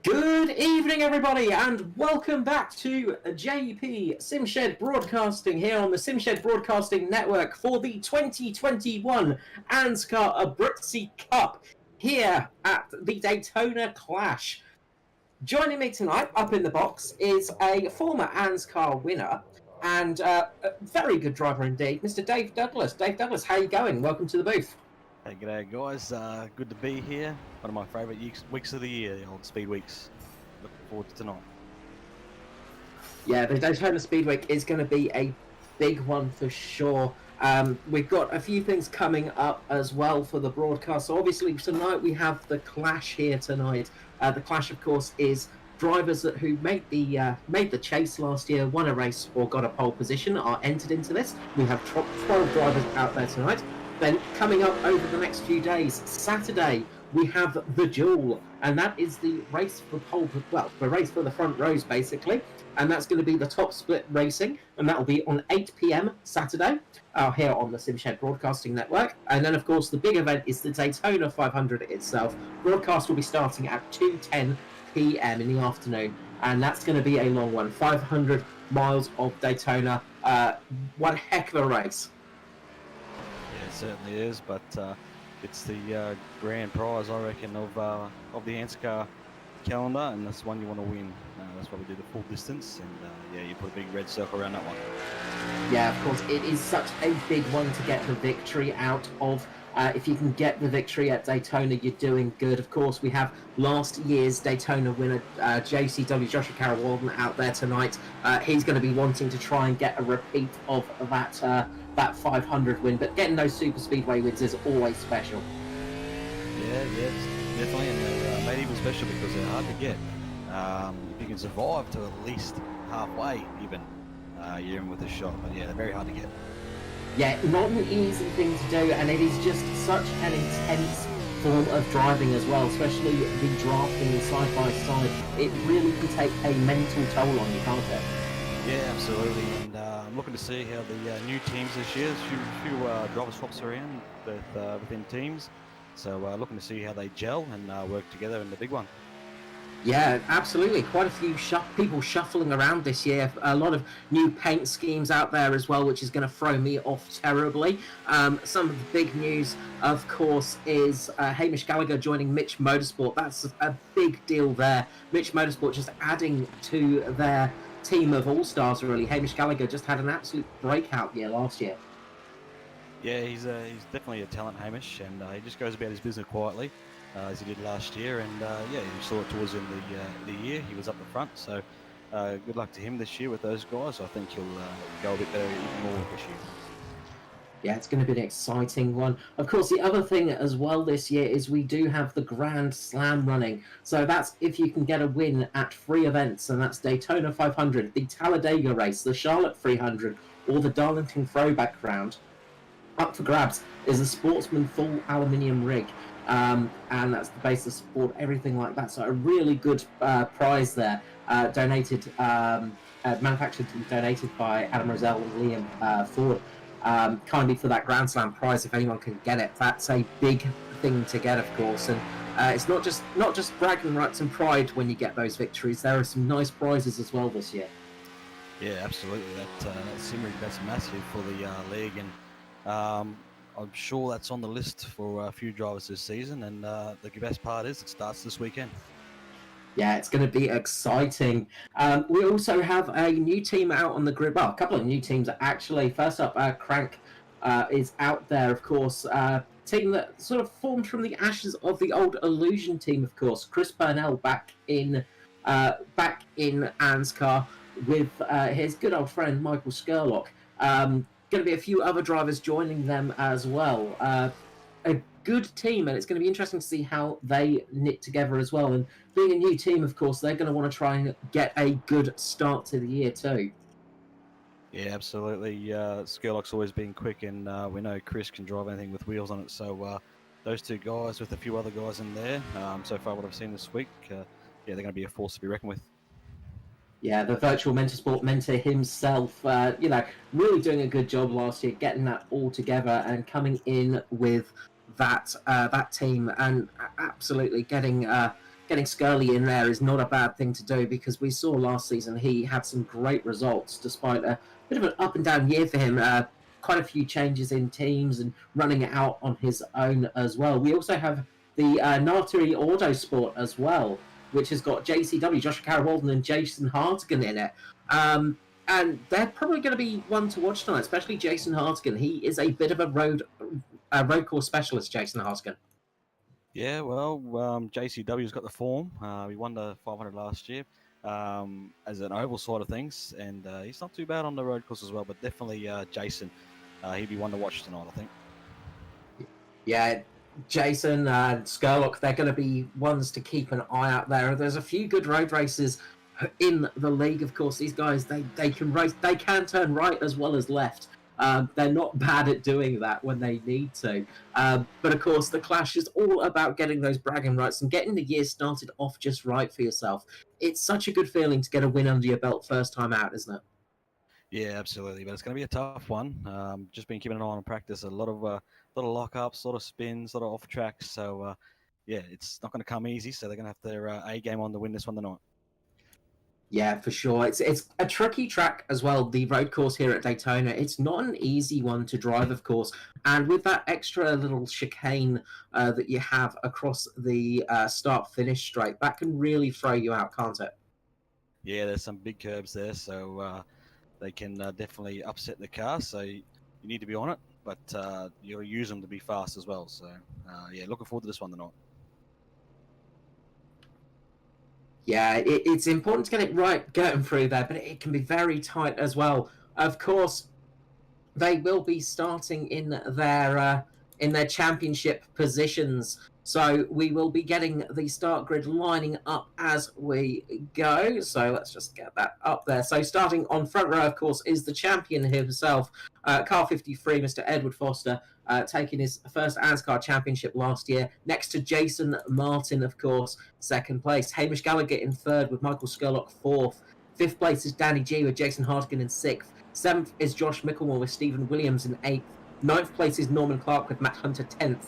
Good evening, everybody, and welcome back to JP Simshed Broadcasting here on the Simshed Broadcasting Network for the 2021 ANZCAR Abruzzi Cup here at the Daytona Clash. Joining me tonight, up in the box, is a former ANZCAR winner and a very good driver indeed, Mr. Dave Douglas. Dave Douglas, how are you going? Welcome to the booth. Hey, g'day guys, good to be here. One of my favourite weeks of the year, the old speed weeks. Looking forward to tonight. Yeah, the Daytona Speed Week is going to be a big one for sure. We've got a few things coming up as well for the broadcast. So obviously tonight we have the Clash here tonight. The Clash, of course, is drivers who made the chase last year, won a race or got a pole position are entered into this. We have 12 drivers out there tonight. Then coming up over the next few days, Saturday we have the Duel, and that is the race for the race for the front rows basically, and that's going to be the top split racing, and that will be on 8 p.m. Saturday here on the Simshed Broadcasting Network. And then of course the big event is the Daytona 500 itself. Broadcast will be starting at 2:10 p.m. in the afternoon, and that's going to be a long one, 500 miles of Daytona. One heck of a race. Yeah, it certainly is, but it's the grand prize, I reckon, of the ANZCAR calendar, and that's one you want to win. That's why we do the full distance, and yeah, you put a big red circle around that one. Yeah, of course, it is such a big one to get the victory out of. If you can get the victory at Daytona, you're doing good. Of course, we have last year's Daytona winner, JCW, Joshua Carroll-Walden, out there tonight. He's going to be wanting to try and get a repeat of that 500 win, but getting those super speedway wins is always special. Yeah, definitely, and they're made even special because they're hard to get. If you can survive to at least halfway, even, you're in with a shot, but yeah, they're very hard to get. Yeah, not an easy thing to do, and it is just such an intense form of driving as well, especially the drafting side by side. It really can take a mental toll on you, can't it? Yeah, absolutely, and I'm looking to see how the new teams this year, a few driver swaps around within teams, so looking to see how they gel and work together in the big one. Yeah, absolutely. Quite a few people shuffling around this year. A lot of new paint schemes out there as well, which is going to throw me off terribly. Some of the big news, of course, is Hamish Gallagher joining Mitch Motorsport. That's a big deal there. Mitch Motorsport just adding to their team of all-stars, really. Hamish Gallagher just had an absolute breakout year last year. Yeah, he's definitely a talent, Hamish, and he just goes about his business quietly, as he did last year. And yeah, you saw it towards the end of the year. He was up the front, so good luck to him this year with those guys. I think he'll go a bit better even more this year. Yeah, it's going to be an exciting one. Of course, the other thing as well this year is we do have the Grand Slam running. So that's if you can get a win at 3 events, and that's Daytona 500, the Talladega race, the Charlotte 300, or the Darlington Throwback Round. Up for grabs is a Sportsman full aluminium rig, and that's the base of support, everything like that. So a really good prize there, manufactured and donated by Adam Rosell and Liam Ford. Kindly for that Grand Slam prize, if anyone can get it. That's a big thing to get, of course, and it's not just bragging rights and pride when you get those victories. There are some nice prizes as well this year. Yeah, absolutely. That sim rig, that's massive for the league, and I'm sure that's on the list for a few drivers this season. And the best part is it starts this weekend. Yeah, it's going to be exciting. We also have a new team out on the grid. Well, a couple of new teams actually. First up, Crank is out there, of course. Team that sort of formed from the ashes of the old Illusion team, of course. Chris Burnell back in ANZCAR with his good old friend Michael Skurlock. Going to be a few other drivers joining them as well. A good team, and it's going to be interesting to see how they knit together as well. And being a new team, of course, they're going to want to try and get a good start to the year too. Yeah, absolutely. Skurlock's always been quick, and we know Chris can drive anything with wheels on it. So those two guys with a few other guys in there, so far what I've seen this week, yeah, they're going to be a force to be reckoned with. Yeah, the virtual mentorsport mentor himself, really doing a good job last year, getting that all together and coming in with that team, and absolutely getting getting Scully in there is not a bad thing to do, because we saw last season he had some great results despite a bit of an up and down year for him. Quite a few changes in teams and running it out on his own as well. We also have the Narturi Autosport as well, which has got JCW, Joshua Carroll-Walden, and Jason Hartigan in it. And they're probably going to be one to watch tonight, especially Jason Hartigan. He is a bit of a road course specialist, Jason Hartigan. Yeah, well, JCW's got the form. He won the 500 last year as an oval side of things, and he's not too bad on the road course as well, but definitely Jason, he'd be one to watch tonight, I think. Yeah, Jason and Skurlock, they're going to be ones to keep an eye out there. There's a few good road races in the league, of course. These guys, they can race, they can turn right as well as left. They're not bad at doing that when they need to. But of course, the Clash is all about getting those bragging rights and getting the year started off just right for yourself. It's such a good feeling to get a win under your belt first time out, isn't it? Yeah, absolutely. But it's going to be a tough one. Just been keeping an eye on practice. A lot of lockups, a lot of spins, a lot of off tracks. So yeah, it's not going to come easy. So they're going to have their A game on to win this one tonight. Yeah, for sure. It's a tricky track as well, the road course here at Daytona. It's not an easy one to drive, of course. And with that extra little chicane that you have across the start-finish straight, that can really throw you out, can't it? Yeah, there's some big curbs there, so they can definitely upset the car. So you need to be on it, but you'll use them to be fast as well. So yeah, looking forward to this one tonight. Yeah, it's important to get it right going through there, but it can be very tight as well. Of course, they will be starting in their championship positions, so we will be getting the start grid lining up as we go. So let's just get that up there. So starting on front row, of course, is the champion himself, car 53, Mr. Edward Foster, taking his first ANZCAR championship last year. Next to Jason Martin, of course, second place. Hamish Gallagher in third with Michael Skurlock fourth. Fifth place is Danny G with Jason Hartigan in sixth. Seventh is Josh Mickelmore with Stephen Williams in eighth. Ninth place is Norman Clark with Matt Hunter 10th.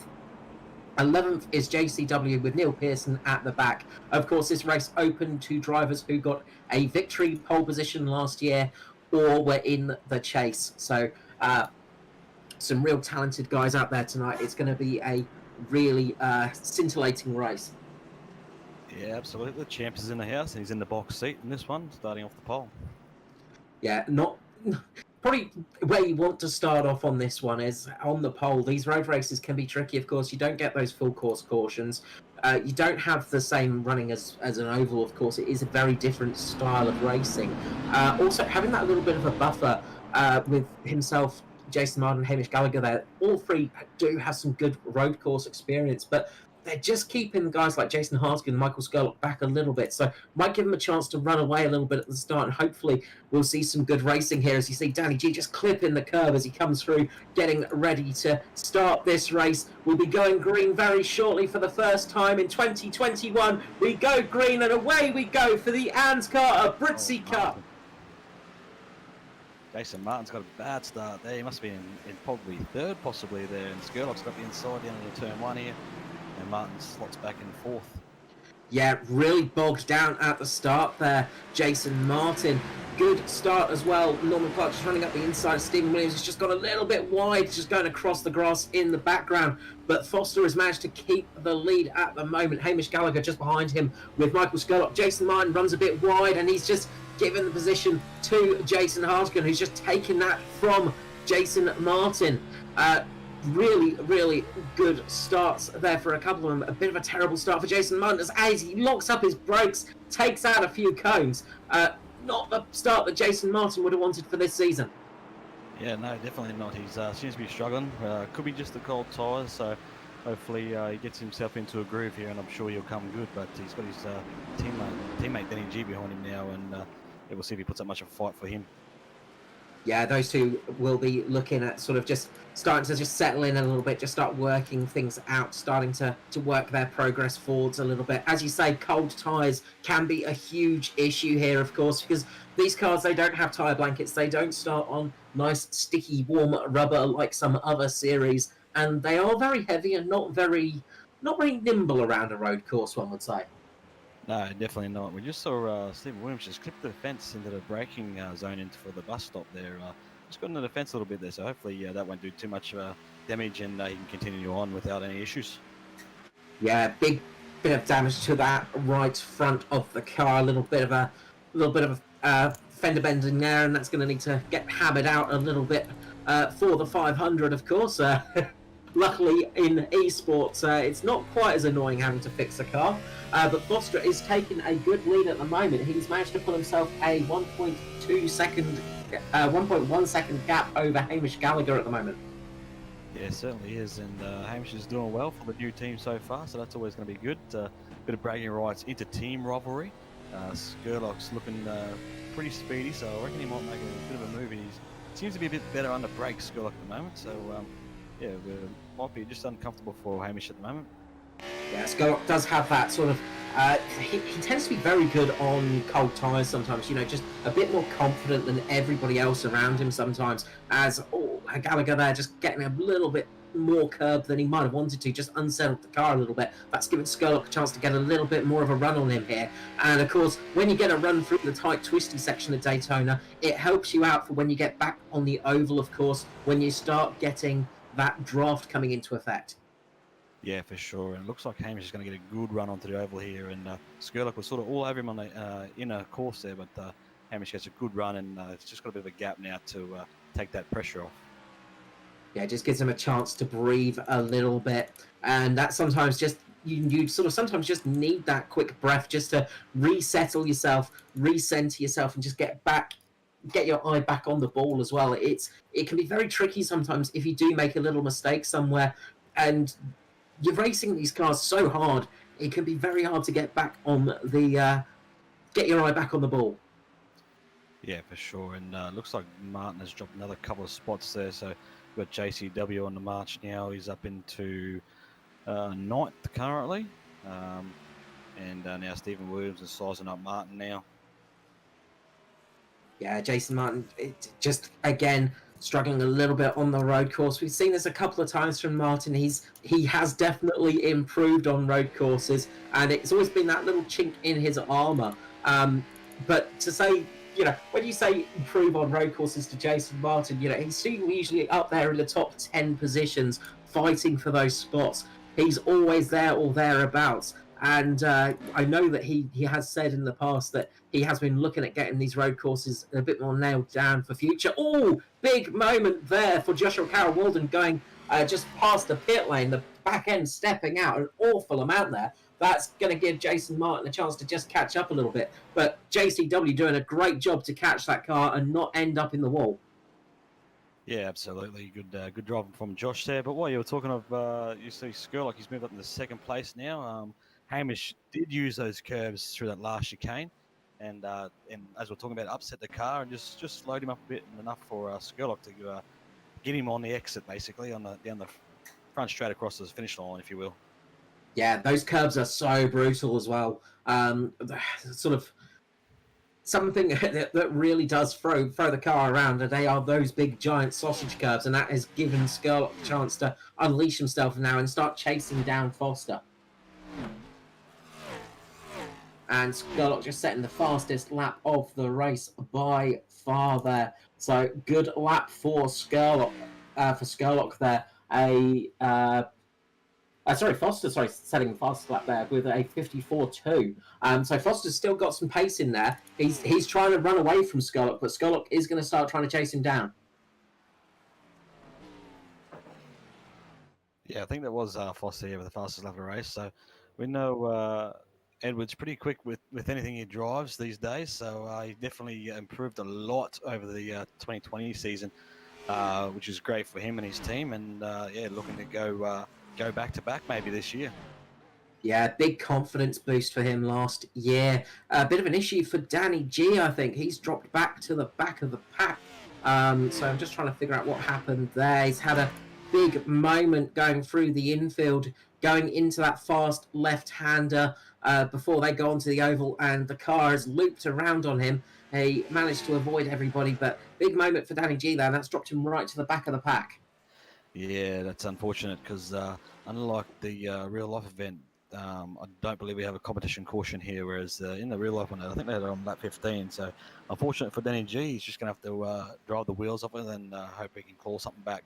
11th is JCW with Neil Pearson at the back. Of course, this race open to drivers who got a victory pole position last year or were in the chase. So some real talented guys out there tonight. It's going to be a really scintillating race. Yeah, absolutely. The champ is in the house and he's in the box seat in this one, starting off the pole. Yeah, probably where you want to start off on this one is on the pole. These road races can be tricky, of course. You don't get those full course cautions. You don't have the same running as an oval, of course. It is a very different style of racing. Also, having that little bit of a buffer with himself, Jason Martin, Hamish Gallagher there, all three do have some good road course experience, but they're just keeping guys like Jason Hartigan and Michael Skurlock back a little bit. So might give them a chance to run away a little bit at the start, and hopefully we'll see some good racing here as you see Danny G just clipping the curb as he comes through, getting ready to start this race. We'll be going green very shortly for the first time in 2021. We go green and away we go for the ANZCAR Abruzzi Cup. Jason Martin's got a bad start there. He must be in probably third, possibly there. And Skurlock's got the inside down into turn one here. And Martin slots back in fourth. Yeah, really bogged down at the start there, Jason Martin. Good start as well. Norman Clark just running up the inside. Stephen Williams has just got a little bit wide, just going across the grass in the background. But Foster has managed to keep the lead at the moment. Hamish Gallagher just behind him with Michael Skurlock. Jason Martin runs a bit wide, and he's just given the position to Jason Hartigan, who's just taken that from Jason Martin. Really, really good starts there for a couple of them. A bit of a terrible start for Jason Martin as he locks up his brakes, takes out a few cones. Not the start that Jason Martin would have wanted for this season. Yeah, no, definitely not. He seems to be struggling. Could be just the cold tyres, so hopefully he gets himself into a groove here, and I'm sure he'll come good. But he's got his teammate Danny G behind him now, and we'll see if he puts up much of a fight for him. Yeah, those two will be looking at sort of just starting to just settle in a little bit, just start working things out, starting to work their progress forwards a little bit. As you say, cold tyres can be a huge issue here, of course, because these cars, they don't have tyre blankets. They don't start on nice, sticky, warm rubber like some other series, and they are very heavy and not very nimble around a road course, one would say. No, definitely not. We just saw Stephen Williams just clip the fence into the braking zone into for the bus stop there. Just got into the fence a little bit there, so hopefully that won't do too much damage and he can continue on without any issues. Yeah, big bit of damage to that right front of the car. A little bit of fender bending there, and that's going to need to get hammered out a little bit for the 500, of course. Luckily, in esports, it's not quite as annoying having to fix a car. But Foster is taking a good lead at the moment. He's managed to pull himself a 1.1 second gap over Hamish Gallagher at the moment. Yeah, it certainly is, and Hamish is doing well for the new team so far, so that's always going to be good. Bit of bragging rights into team rivalry. Skurlock's looking pretty speedy, so I reckon he might make a bit of a move. He seems to be a bit better under brakes, Skurlock, at the moment, so yeah, might be just uncomfortable for Hamish at the moment. Yeah, Skurlock does have that sort of. He tends to be very good on cold tyres sometimes, just a bit more confident than everybody else around him sometimes. As Gallagher there just getting a little bit more curb than he might have wanted to, just unsettled the car a little bit. That's given Skurlock a chance to get a little bit more of a run on him here. And of course, when you get a run through the tight, twisty section of Daytona, it helps you out for when you get back on the oval, of course, when you start getting that draft coming into effect. Yeah, for sure. And it looks like Hamish is going to get a good run onto the oval here. And Skurlock was sort of all over him on the inner course there, but Hamish gets a good run, and it's just got a bit of a gap now to take that pressure off. Yeah, it just gives him a chance to breathe a little bit. And that sometimes just, you sort of sometimes just need that quick breath just to resettle yourself, recenter yourself, and just get your eye back on the ball as well. It can be very tricky sometimes if you do make a little mistake somewhere, and you're racing these cars so hard, it can be very hard to get back on the get your eye back on the ball. Yeah, for sure. And looks like Martin has dropped another couple of spots there. So we've got JCW on the march now. He's up into ninth currently. And now Stephen Williams is sizing up Martin now. Yeah, Jason Martin, just again struggling a little bit on the road course. We've seen this a couple of times from Martin. He has definitely improved on road courses, and it's always been that little chink in his armor. But to say, when you say improve on road courses to Jason Martin, he's still usually up there in the top 10 positions, fighting for those spots. He's always there or thereabouts. And I know that he has said in the past that he has been looking at getting these road courses a bit more nailed down for future. Oh, big moment there for Joshua Carroll Walden going just past the pit lane, the back end stepping out an awful amount there. That's going to give Jason Martin a chance to just catch up a little bit. But JCW doing a great job to catch that car and not end up in the wall. Yeah, absolutely. Good driving from Josh there. But while you were talking of, you see Skurlock, he's moved up into second place now. Hamish did use those curves through that last chicane, and as we're talking about, upset the car and just slowed him up a bit enough for Skurlock to get him on the exit, basically down the front straight across the finish line, if you will. Yeah, those curves are so brutal as well. Sort of something that really does throw the car around, and they are those big giant sausage curves, and that has given Skurlock a chance to unleash himself now and start chasing down Foster. And Skurlock just setting the fastest lap of the race by far there. So good lap for Skurlock. There. Foster, setting the fastest lap there with a 54.2. So Foster's still got some pace in there. He's trying to run away from Skurlock, but Skurlock is going to start trying to chase him down. Yeah, I think that was Foster here with the fastest lap of the race. So we know Edward's pretty quick with anything he drives these days. So he definitely improved a lot over the 2020 season, which is great for him and his team. And looking to go back to back maybe this year. Yeah, big confidence boost for him last year. A bit of an issue for Danny G, I think. He's dropped back to the back of the pack. So I'm just trying to figure out what happened there. He's had a big moment going through the infield, going into that fast left-hander before they go onto the oval, and the car has looped around on him. He managed to avoid everybody, but big moment for Danny G there, and that's dropped him right to the back of the pack. Yeah, that's unfortunate because unlike the real-life event, I don't believe we have a competition caution here, whereas in the real life one, I think they're on lap 15. So unfortunate for Danny G, he's just going to have to drive the wheels off it and hope he can claw something back.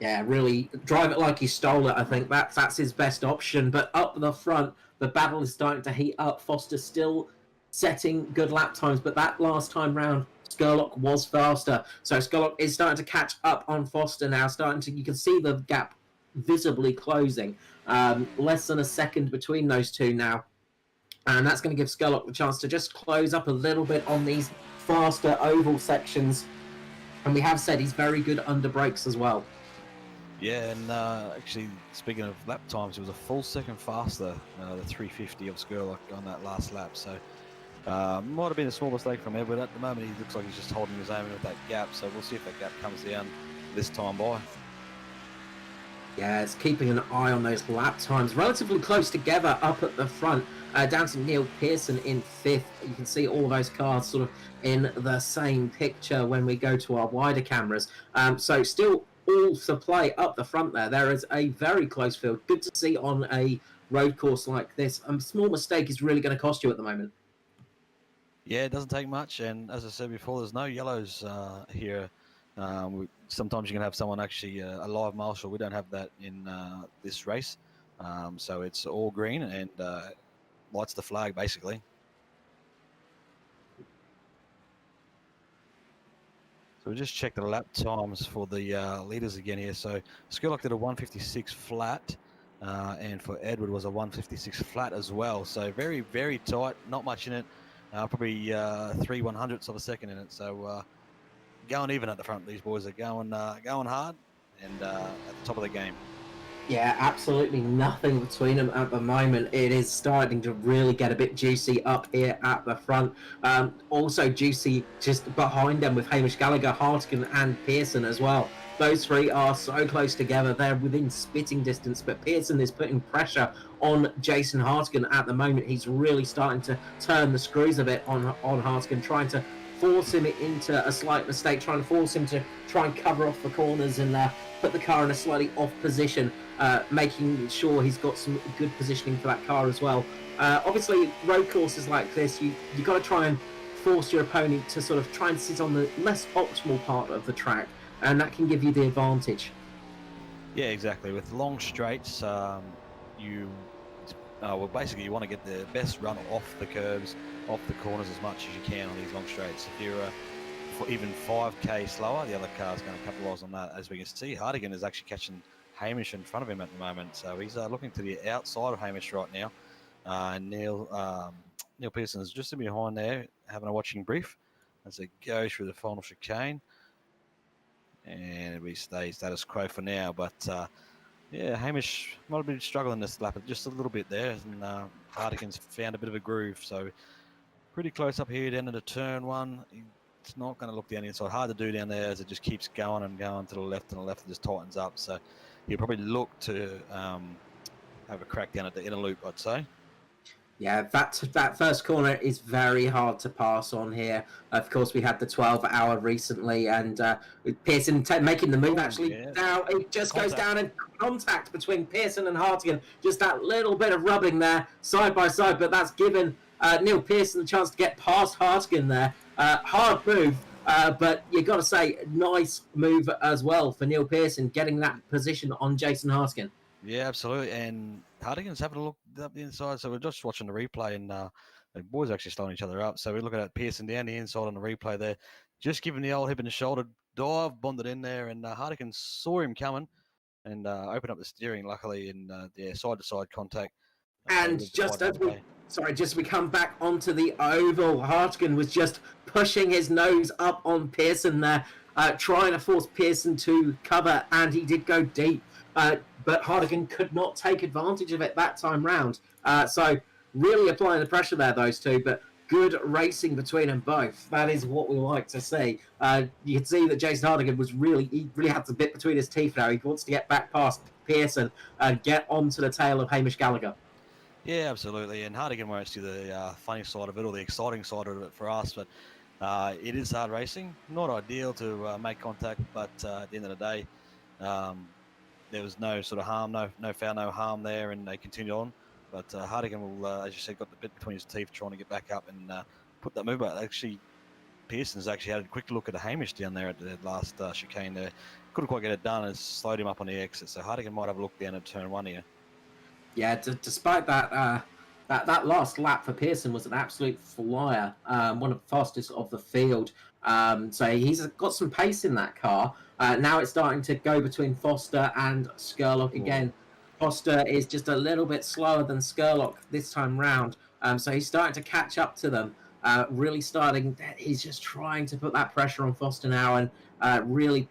Yeah, really drive it like he stole it. I think that's his best option. But up the front, the battle is starting to heat up. Foster still setting good lap times, but that last time round, Skurlock was faster. So Skurlock is starting to catch up on Foster now. You can see the gap visibly closing. Less than a second between those two now. And that's going to give Skurlock the chance to just close up a little bit on these faster oval sections. And we have said he's very good under brakes as well. Yeah, and actually, speaking of lap times, it was a full second faster, the 350 of Skurlock on that last lap. So might have been a small mistake from Edward. At the moment, he looks like he's just holding his own with that gap. So we'll see if that gap comes down this time by. Yeah, it's keeping an eye on those lap times. Relatively close together up at the front. Down to Neil Pearson in 5th. You can see all those cars sort of in the same picture when we go to our wider cameras. So still all to play up the front there. There is a very close field. Good to see on a road course like this. A small mistake is really going to cost you at the moment. Yeah, it doesn't take much. And as I said before, there's no yellows here. Sometimes you can have someone actually a live marshal. We don't have that in this race. So it's all green and lights the flag, basically. So we just check the lap times for the leaders again here. So Skurlock did a 156 flat, and for Edward was a 156 flat as well. So very, very tight, not much in it. Probably 3 100ths of a second in it. So going even at the front. These boys are going hard and at the top of the game. Yeah, absolutely nothing between them at the moment. It is starting to really get a bit juicy up here at the front. Also juicy just behind them with Hamish Gallagher, Hartigan and Pearson as well. Those three are so close together. They're within spitting distance, but Pearson is putting pressure on Jason Hartigan at the moment. He's really starting to turn the screws a bit on Hartigan, trying to force him into a slight mistake, trying to force him to try and cover off the corners and put the car in a slightly off position, making sure he's got some good positioning for that car as well. Obviously, road courses like this, you got to try and force your opponent to sort of try and sit on the less optimal part of the track, and that can give you the advantage. Yeah, exactly. With long straights, basically you want to get the best run off the curbs, off the corners as much as you can on these long straights. If you're even 5k slower, the other car's going to capitalise on that. As we can see, Hartigan is actually catching Hamish in front of him at the moment, so he's looking to the outside of Hamish right now. Neil Pearson is just in behind there, having a watching brief as they go through the final chicane, and we stay status quo for now. But yeah, Hamish might have been struggling this lap just a little bit there, and Hartigan's found a bit of a groove. So pretty close up here down into turn one. It's not going to look down the inside. Hard to do down there as it just keeps going and going to the left, and the left just tightens up. So he'll probably look to have a crack down at the inner loop, I'd say. Yeah, that first corner is very hard to pass on here. Of course, we had the 12-hour recently, and Pearson making the move actually. Yeah. Now it just goes down in contact between Pearson and Hartigan. Just that little bit of rubbing there, side by side, but that's given Neil Pearson the chance to get past Hartigan there. Hard move, but you got to say, nice move as well for Neil Pearson, getting that position on Jason Hartigan. Yeah, absolutely. And Hartigan's having a look up the inside. So we're just watching the replay, and the boys are actually slowing each other up. So we're looking at Pearson down the inside on the replay there, just giving the old hip and shoulder dive, bonded in there, and Hartigan saw him coming and opened up the steering, luckily, in side-to-side contact. And just as we come back onto the oval, Hartigan was just pushing his nose up on Pearson there, trying to force Pearson to cover, and he did go deep. But Hartigan could not take advantage of it that time round. So really applying the pressure there, those two, but good racing between them both. That is what we like to see. You can see that Jason Hartigan he really had the bit between his teeth now. He wants to get back past Pearson and get onto the tail of Hamish Gallagher. Yeah, absolutely. And Hartigan won't see the funny side of it or the exciting side of it for us, but it is hard racing. Not ideal to make contact, but at the end of the day, there was no sort of harm, no foul, no harm there, and they continued on. But Hardigan will, as you said, got the bit between his teeth trying to get back up and put that move. But actually, Pearson's actually had a quick look at Hamish down there at the last chicane there. Couldn't quite get it done and slowed him up on the exit. So Hardigan might have a look down at turn 1 here. Yeah, despite that, that last lap for Pearson was an absolute flyer, one of the fastest of the field. So he's got some pace in that car. Now it's starting to go between Foster and Skurlock again. Foster is just a little bit slower than Skurlock this time round. So he's starting to catch up to them. Really starting, he's just trying to put that pressure on Foster now and really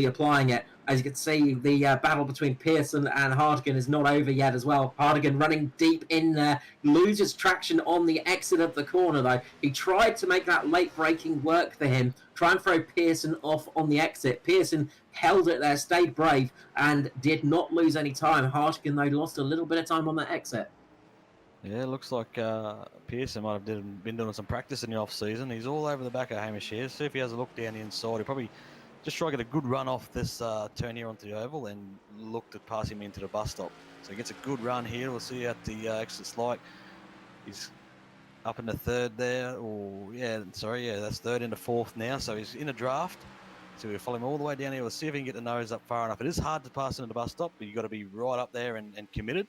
applying it. As you can see, the battle between Pearson and Hardigan is not over yet as well. Hardigan running deep in there, loses traction on the exit of the corner though. He tried to make that late braking work for him, try and throw Pearson off on the exit. Pearson held it there, stayed brave, and did not lose any time. Hardigan though lost a little bit of time on that exit. Yeah, it looks like Pearson might have been doing some practice in the off-season. He's all over the back of Hamish here. See if he has a look down the inside. He'll probably just try to get a good run off this turn here onto the oval and look to pass him into the bus stop. So he gets a good run here. We'll see at the exit light. He's up in the third there. Oh, yeah, sorry. Yeah, that's third into fourth now. So he's in a draft. So we'll follow him all the way down here. We'll see if he can get the nose up far enough. It is hard to pass into the bus stop, but you've got to be right up there and committed.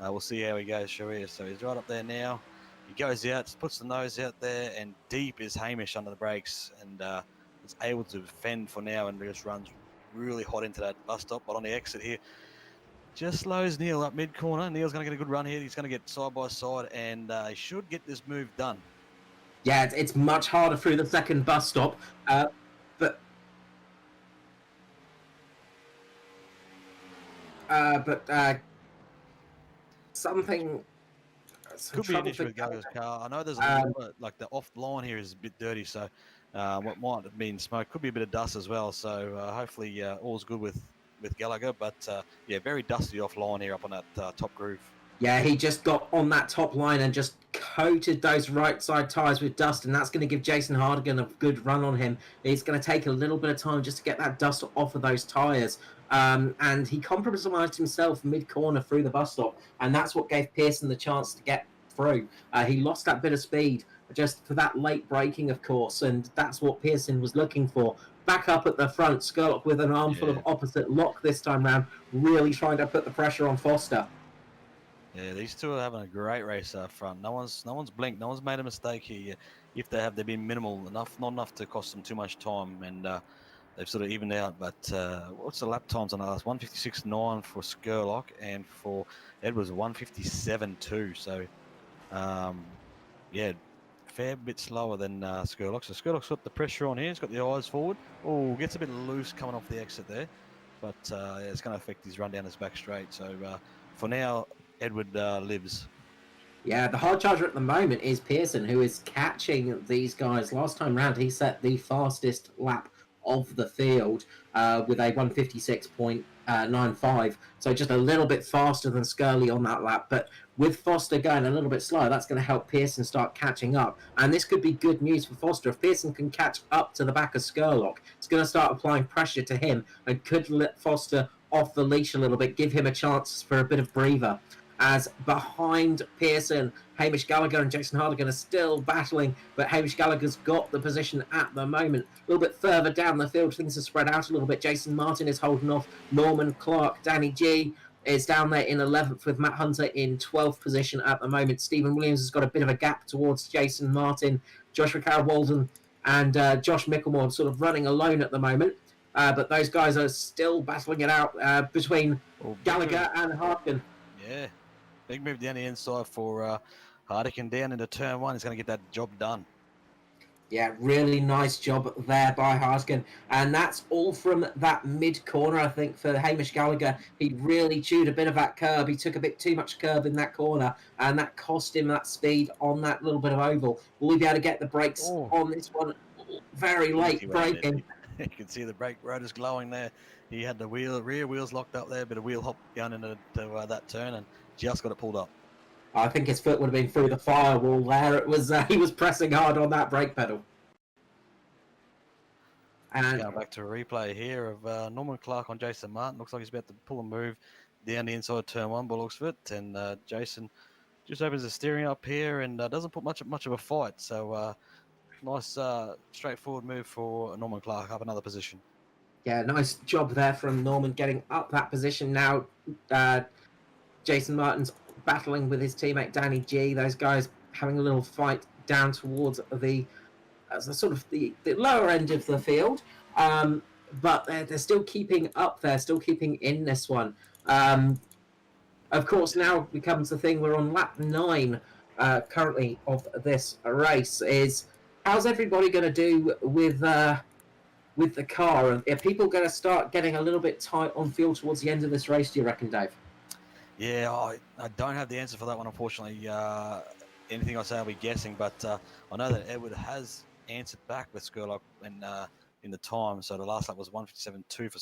We'll see how he goes, sure. So he's right up there now. He goes out, puts the nose out there, and deep is Hamish under the brakes, and is able to defend for now and just runs really hot into that bus stop. But on the exit here, just slows Neil up mid-corner. Neil's going to get a good run here. He's going to get side by side, and he should get this move done. Yeah, it's much harder through the second bus stop, but something could be an issue with Gallagher's car. I know there's a little bit, like the off line here is a bit dirty, so what might have been smoke could be a bit of dust as well. So hopefully all's good with Gallagher, but yeah, very dusty off line here up on that top groove. Yeah, he just got on that top line and just coated those right side tyres with dust, and that's going to give Jason Hardigan a good run on him. It's going to take a little bit of time just to get that dust off of those tyres. And he compromised himself mid-corner through the bus stop, and that's what gave Pearson the chance to get through. He lost that bit of speed just for that late braking, of course, and that's what Pearson was looking for. Back up at the front, Skurlock with an armful of opposite lock this time round, really trying to put the pressure on Foster. Yeah, these two are having a great race up front. No one's blinked. No one's made a mistake here. If they have, they've been minimal enough, not enough to cost them too much time, and they've sort of evened out. But what's the lap times on the last? 156.9 for Skurlock, and for Edwards 157.2. So, yeah, fair bit slower than Skurlock. So Skurlock's got the pressure on here. He's got the eyes forward. Oh, gets a bit loose coming off the exit there, but yeah, it's going to affect his run down his back straight. So for now, Edward lives. Yeah, the hard charger at the moment is Pearson, who is catching these guys. Last time round, he set the fastest lap of the field with a 156.95, so just a little bit faster than Skurley on that lap. But with Foster going a little bit slower, that's going to help Pearson start catching up. And this could be good news for Foster. If Pearson can catch up to the back of Skurlock, it's going to start applying pressure to him and could let Foster off the leash a little bit, give him a chance for a bit of breather. As behind Pearson, Hamish Gallagher and Jason Hardigan are still battling, but Hamish Gallagher's got the position at the moment. A little bit further down the field, things are spread out a little bit. Jason Martin is holding off Norman Clark. Danny G is down there in 11th with Matt Hunter in 12th position at the moment. Stephen Williams has got a bit of a gap towards Jason Martin. Joshua Carroll-Walden and Josh Micklemore sort of running alone at the moment. But those guys are still battling it out between Gallagher and Hardigan. Yeah. Big move down the inside for Hardigan down into turn 1. He's going to get that job done. Yeah, really nice job there by Hardigan. And that's all from that mid-corner, I think, for Hamish Gallagher. He really chewed a bit of that curb. He took a bit too much curb in that corner, and that cost him that speed on that little bit of oval. Will he be able to get the brakes on this one? Very late braking. You can see the brake rotors glowing there. He had the rear wheels locked up there, bit of wheel hop down into that turn, and just got it pulled up. I think his foot would have been through the firewall there. It was he was pressing hard on that brake pedal. And going back to a replay here of Norman Clark on Jason Martin. Looks like he's about to pull a move down the inside turn 1 by looks of it, and Jason just opens the steering up here and doesn't put much of a fight. So nice straightforward move for Norman Clark up another position. Yeah, nice job there from Norman getting up that position. Now Jason Martin's battling with his teammate Danny G. Those guys having a little fight down towards the sort of the lower end of the field. But they're still keeping up there, still keeping in this one. Of course, now becomes the thing. We're on lap 9 currently of this race. Is how's everybody going to do with the car? Are people going to start getting a little bit tight on fuel towards the end of this race? Do you reckon, Dave? Yeah, I don't have the answer for that one, unfortunately. Anything I say, I'll be guessing. But I know that Edward has answered back with Skurlock and in the time. So the last lap was 157.2 for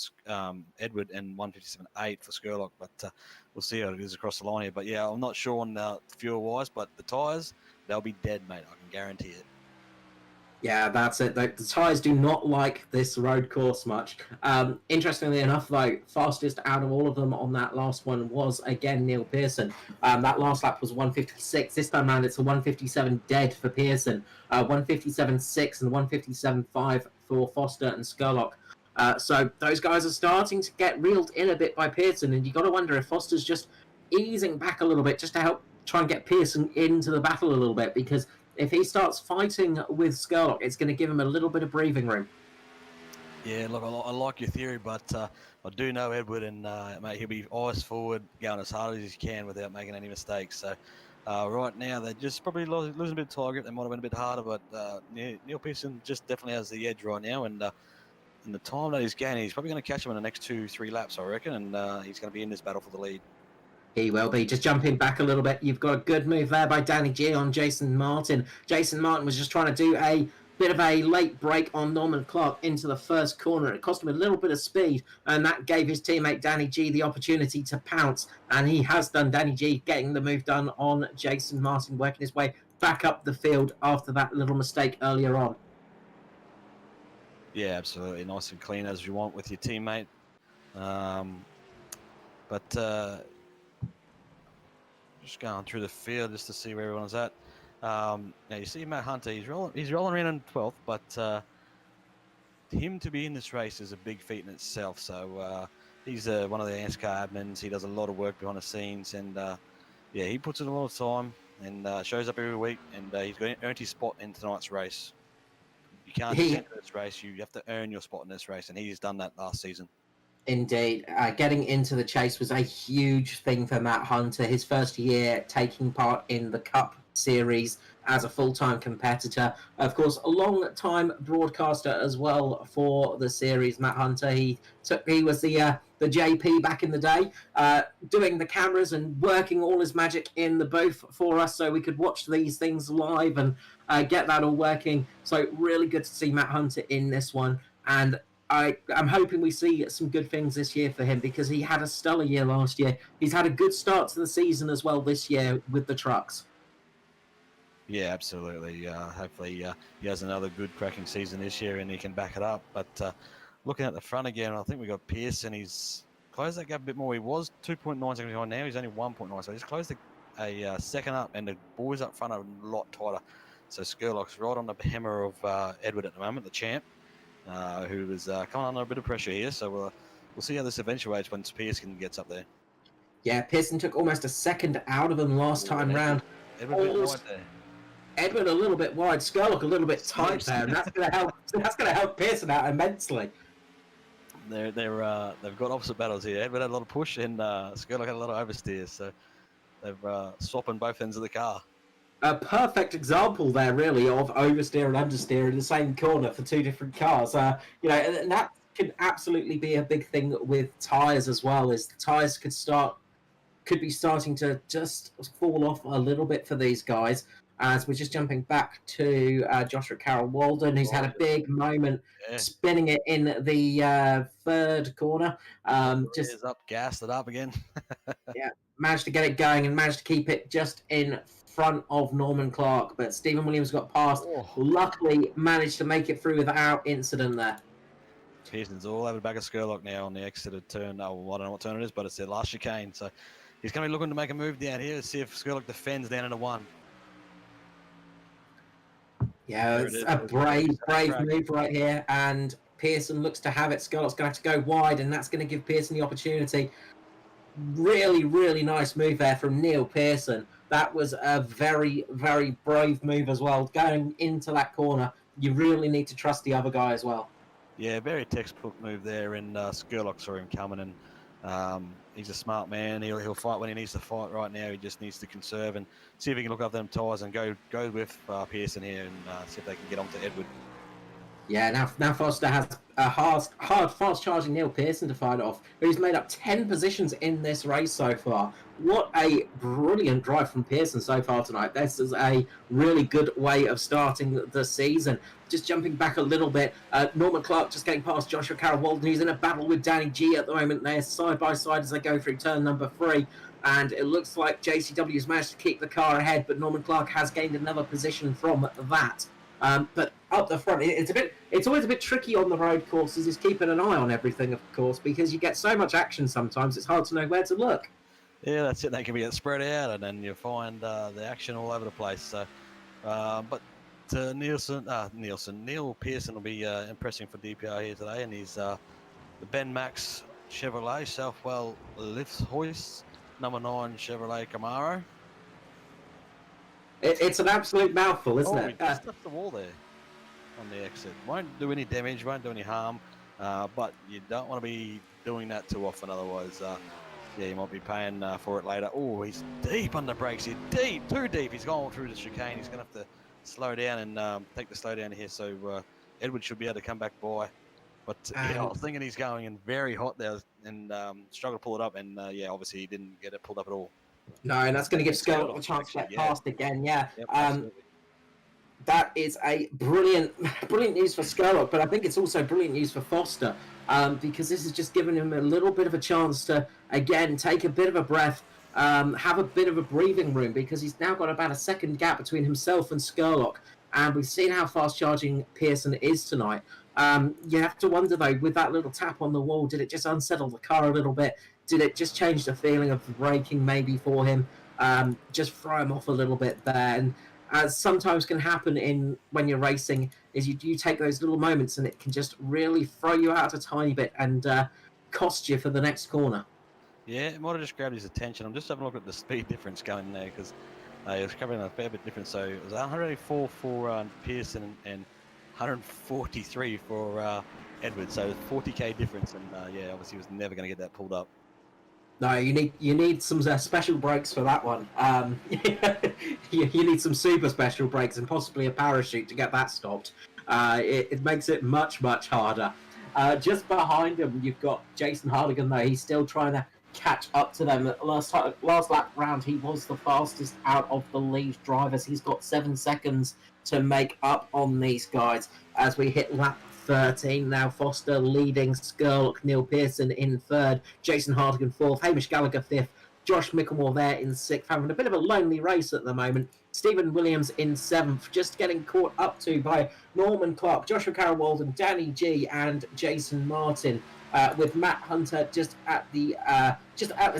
Edward and 157.8 for Skurlock. But we'll see how it is across the line here. But yeah, I'm not sure on fuel-wise, but the tyres, they'll be dead, mate. I can guarantee it. Yeah, that's it. The tyres do not like this road course much. Interestingly enough, though, fastest out of all of them on that last one was, again, Neil Pearson. That last lap was 156. This time around, it's a 157 dead for Pearson, 157.6 and 157.5 for Foster and Skurlock. So those guys are starting to get reeled in a bit by Pearson, and you got to wonder if Foster's just easing back a little bit just to help try and get Pearson into the battle a little bit, because if he starts fighting with Skurlock, it's going to give him a little bit of breathing room. Yeah, look, I like your theory, but I do know Edward, and mate, he'll be eyes forward, going as hard as he can without making any mistakes. So right now, they're just probably losing a bit of target. They might have been a bit harder, but Neil Pearson just definitely has the edge right now. And in the time that he's gaining, he's probably going to catch him in the next 2-3 laps, I reckon. And he's going to be in this battle for the lead. He will be. Just jumping back a little bit, you've got a good move there by Danny G on Jason Martin. Jason Martin was just trying to do a bit of a late break on Norman Clark into the first corner. It cost him a little bit of speed, and that gave his teammate Danny G the opportunity to pounce, and he has done. Danny G getting the move done on Jason Martin, working his way back up the field after that little mistake earlier on. Yeah, absolutely. Nice and clean as you want with your teammate. Just going through the field just to see where everyone's at. Now you see Matt Hunter, he's rolling around in 12th, but him to be in this race is a big feat in itself. So he's one of the ANZCAR admins. He does a lot of work behind the scenes, and yeah, he puts in a lot of time and shows up every week, and he's earned his spot in tonight's race. You can't just enter this race, you have to earn your spot in this race, and he's done that last season. Indeed. Getting into the chase was a huge thing for Matt Hunter. His first year taking part in the Cup Series as a full-time competitor. Of course, a long-time broadcaster as well for the series, Matt Hunter. He was the JP back in the day, doing the cameras and working all his magic in the booth for us so we could watch these things live and get that all working. So really good to see Matt Hunter in this one. And I'm hoping we see some good things this year for him, because he had a stellar year last year. He's had a good start to the season as well this year with the trucks. Yeah, absolutely. Hopefully he has another good cracking season this year and he can back it up. But looking at the front again, I think we got Pearson. He's closed that gap a bit more. He was 2.9 seconds behind. Now he's only 1.9. So he's closed a second up, and the boys up front are a lot tighter. So Skurlock's right on the hammer of Edward at the moment, the champ, who is coming under a bit of pressure here. So we'll see how this eventuates once Pearson gets up there. Yeah, Pearson took almost a second out of him last time round. Edward a bit wide there. Edward a little bit wide, Skurlock a little bit tight there, and that's going to help. That's going to help Pearson out immensely. They've got opposite battles here. Edward had a lot of push, and Skurlock had a lot of oversteers. So they've swapping both ends of the car. A perfect example there, really, of oversteer and understeer in the same corner for two different cars. And that could absolutely be a big thing with tyres as well. Is the tyres could be starting to just fall off a little bit for these guys. As we're just jumping back to Joshua Carroll Walden, who's had a big moment spinning it in the third corner. Just up, gassed it up again. Yeah, managed to get it going and managed to keep it just in front of Norman Clark. But Stephen Williams got past. Luckily, managed to make it through without incident there. Pearson's all over the back of Skurlock now on the exit of turn. I don't know what turn it is, but it's their last chicane. So he's going to be looking to make a move down here. Let's see if Skurlock defends down into 1. Yeah, it's a brave move right here, and Pearson looks to have it. Skurlock's going to have to go wide, and that's going to give Pearson the opportunity. Really, really nice move there from Neil Pearson. That was a very, very brave move as well. Going into that corner, you really need to trust the other guy as well. Yeah, very textbook move there, and Skurlock saw him coming, and he's a smart man. He'll fight when he needs to fight. Right now, he just needs to conserve and see if he can look up them tyres and go with Pearson here and see if they can get onto Edward. Yeah, now Foster has a hard fast-charging Neil Pearson to fight off, who's made up 10 positions in this race so far. What a brilliant drive from Pearson so far tonight. This is a really good way of starting the season. Just jumping back a little bit, Norman Clark just getting past Joshua Carroll-Walden, who's in a battle with Danny G at the moment. They're side by side as they go through turn number 3. And it looks like JCW has managed to keep the car ahead, but Norman Clark has gained another position from that. But up the front, it's always a bit tricky on the road courses, is keeping an eye on everything, of course, because you get so much action sometimes, it's hard to know where to look. Yeah, that's it. They can be spread out, and then you find the action all over the place. So, but Neil Pearson will be impressing for DPR here today, and he's the Ben Max Chevrolet Southwell Lifts Hoist, number 9 Chevrolet Camaro. It's an absolute mouthful, isn't it? He just touched the wall there on the exit. Won't do any damage, won't do any harm, but you don't want to be doing that too often, otherwise, yeah, you might be paying for it later. Oh, he's deep on the brakes here, too deep. He's going through the chicane. He's going to have to slow down and take the slow down here, so Edward should be able to come back by. But yeah, I was thinking he's going in very hot there and struggled to pull it up, and yeah, obviously he didn't get it pulled up at all. No, and that's going to give Skurlock a chance to get past again. Yeah, yep, that is a brilliant news for Skurlock, but I think it's also brilliant news for Foster, because this has just given him a little bit of a chance to again take a bit of a breath, have a bit of a breathing room, because he's now got about a second gap between himself and Skurlock, and we've seen how fast charging Pearson is tonight. You have to wonder though, with that little tap on the wall, did it just unsettle the car a little bit? Did it just change the feeling of the braking maybe for him? Just throw him off a little bit there. And as sometimes can happen when you're racing, is you take those little moments and it can just really throw you out a tiny bit and cost you for the next corner. Yeah, it might have just grabbed his attention. I'm just having a look at the speed difference going there, because he was covering a fair bit different. So it was 184 for Pearson and 143 for Edwards. So 40k difference, and yeah, obviously he was never going to get that pulled up. No, you need some special brakes for that one. You need some super special brakes and possibly a parachute to get that stopped. It makes it much, much harder. Just behind him, you've got Jason Hardigan, though. He's still trying to catch up to them. Last lap round, he was the fastest out of the lead drivers. He's got 7 seconds to make up on these guys as we hit lap 13 now. Foster leading, Skurlock, Neil Pearson in 3rd, Jason Hardigan 4th, Hamish Gallagher 5th, Josh Mickelmore there in 6th, having a bit of a lonely race at the moment. Stephen Williams in 7th, just getting caught up to by Norman Clark, Joshua Carroll-Walden, Danny G and Jason Martin, with Matt Hunter just at the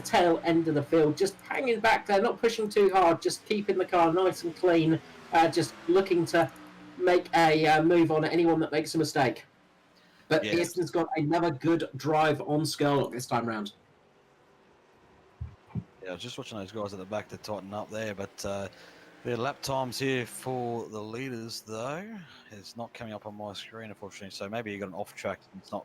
tail end of the field, just hanging back there, not pushing too hard, just keeping the car nice and clean, just looking to make a move on anyone that makes a mistake. But yeah, Pearson's got another good drive on Skurlock this time round. Yeah, I was just watching those guys at the back to tighten up there, but their lap times here for the leaders, though, is not coming up on my screen, unfortunately. So maybe you got an off track. It's not.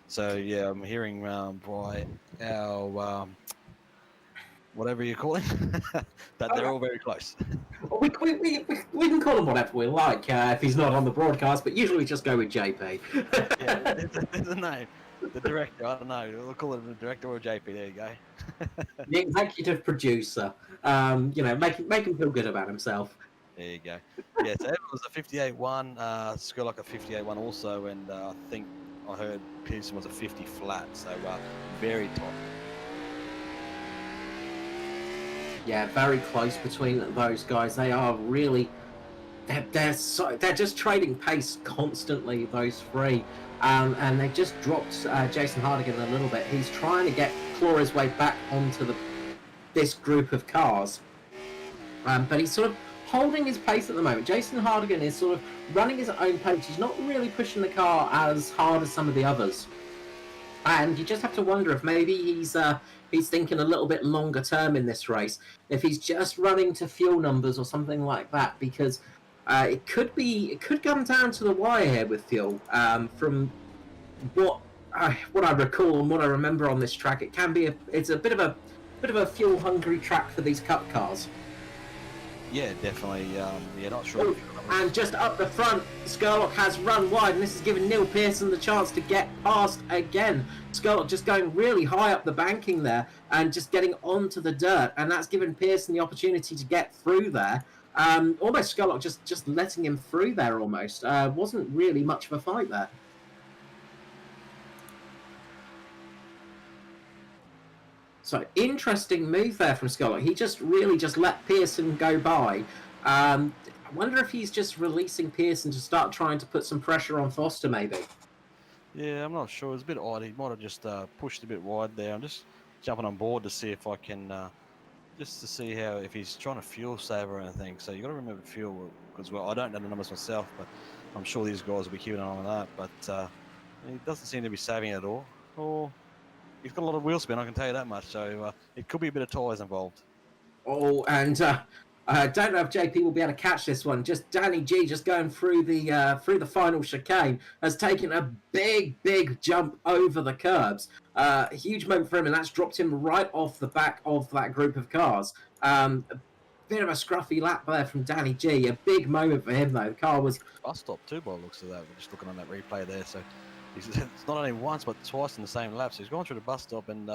So yeah, I'm hearing by our whatever you call him, that they're all very close. We can call him whatever we like if he's not on the broadcast, but usually we just go with JP. Yeah, there's a name. The director, I don't know. We'll call it the director or JP. There you go. The executive producer. Make him feel good about himself. There you go. Yeah, so Evan was a 58-1, Skurlock a 58-1 also, and I think I heard Pearson was a 50 flat, so very tight. Yeah, very close between those guys. They are really they're just trading pace constantly, those three. And they just dropped Jason Hardigan a little bit. He's trying to claw his way back onto this group of cars. But he's sort of holding his pace at the moment. Jason Hardigan is sort of running his own pace. He's not really pushing the car as hard as some of the others. And you just have to wonder if maybe he's thinking a little bit longer term in this race. If he's just running to fuel numbers or something like that, because it could come down to the wire here with fuel. From what I recall and what I remember on this track, it's a bit of a fuel hungry track for these cup cars. Yeah, definitely. Not sure. And just up the front, Skurlock has run wide, and this has given Neil Pearson the chance to get past again. Skurlock just going really high up the banking there and just getting onto the dirt, and that's given Pearson the opportunity to get through there. Almost Skurlock just letting him through there almost. Wasn't really much of a fight there. So, interesting move there from Skurlock. He just let Pearson go by. I wonder if he's just releasing Pearson to start trying to put some pressure on Foster, maybe. Yeah, I'm not sure. It's a bit odd. He might have just pushed a bit wide there. I'm just jumping on board to see if I can, just to see if he's trying to fuel save or anything. So you got to remember fuel as well. I don't know the numbers myself, but I'm sure these guys will be keeping an eye on that. But he doesn't seem to be saving it at all. Or he's got a lot of wheel spin, I can tell you that much. So it could be a bit of tyres involved. Oh, and I don't know if JP will be able to catch this one. Just Danny G just going through the final chicane has taken a big jump over the curbs. A huge moment for him, and that's dropped him right off the back of that group of cars. A bit of a scruffy lap there from Danny G. A big moment for him though. The car was bus stop too, by the looks of that. We're just looking on that replay there. So it's not only once but twice in the same lap. So he's gone through the bus stop, and